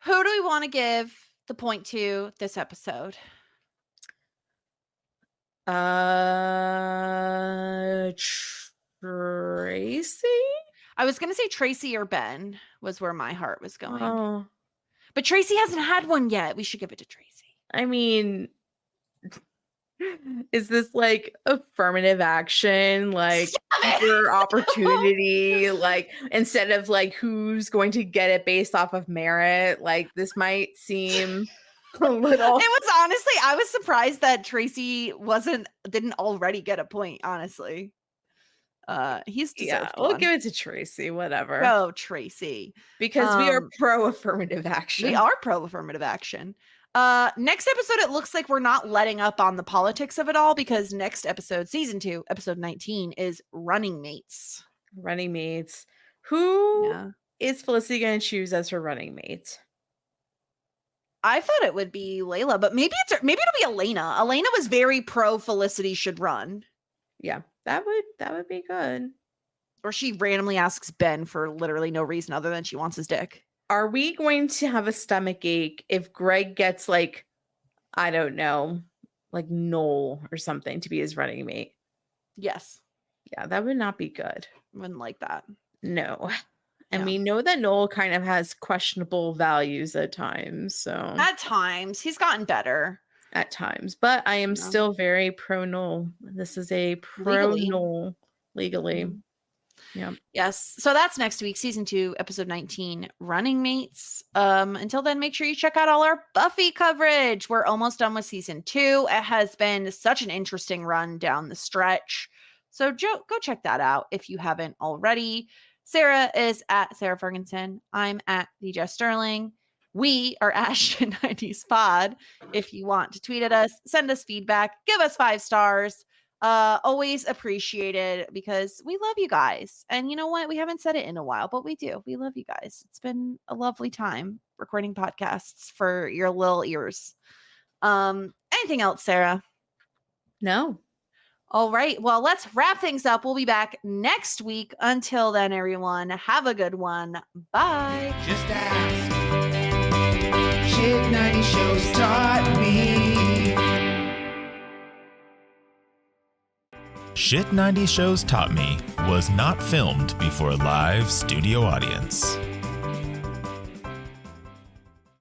Who do we want to give the point to this episode? Tracy? I was going to say Tracy or Ben was where my heart was going. Oh, But Tracy hasn't had one yet. We should give it to Tracy. I mean, is this like affirmative action? Like your opportunity? Like instead of like who's going to get it based off of merit? Like this might seem a little. It was honestly, I was surprised that Tracy didn't already get a point, honestly. He's deserved We'll one. give it to Tracy, whatever. Go, Tracy. Because we are pro affirmative action. We are pro affirmative action. Next episode, it looks like we're not letting up on the politics of it all because next episode, season 2, episode 19, is running mates. Running mates. Who is Felicity going to choose as her running mate? I thought it would be Layla, but maybe it'll be Elena. Elena was very pro Felicity should run. Yeah, that would be good. Or she randomly asks Ben for literally no reason other than she wants his dick. Are we going to have a stomach ache if Greg gets like, I don't know, like Noel or something to be his running mate? Yes. Yeah, that would not be good. Wouldn't like that. No. And Yeah. we know that Noel kind of has questionable values at times. So At times. He's gotten better. At times. But I am still very pro Noel. This is a pro Noel legally. Mhm. Yeah. Yes. So that's next week, season 2, episode 19, Running Mates. Until then, make sure you check out all our Buffy coverage. We're almost done with season 2. It has been such an interesting run down the stretch. So go check that out if you haven't already. Sarah is at Sara Fergenson. I'm at the Jess Sterling. We are at Shit90s Pod. If you want to tweet at us, send us feedback, give us 5 stars. Always appreciated because we love you guys. And you know what? We haven't said it in a while, but we do. We love you guys. It's been a lovely time recording podcasts for your little ears. Anything else, Sarah? No. All right. Well, let's wrap things up. We'll be back next week. Until then, everyone, have a good one. Bye. Just ask. Shit 90 shows taught me. Shit 90 Shows Taught Me was not filmed before a live studio audience.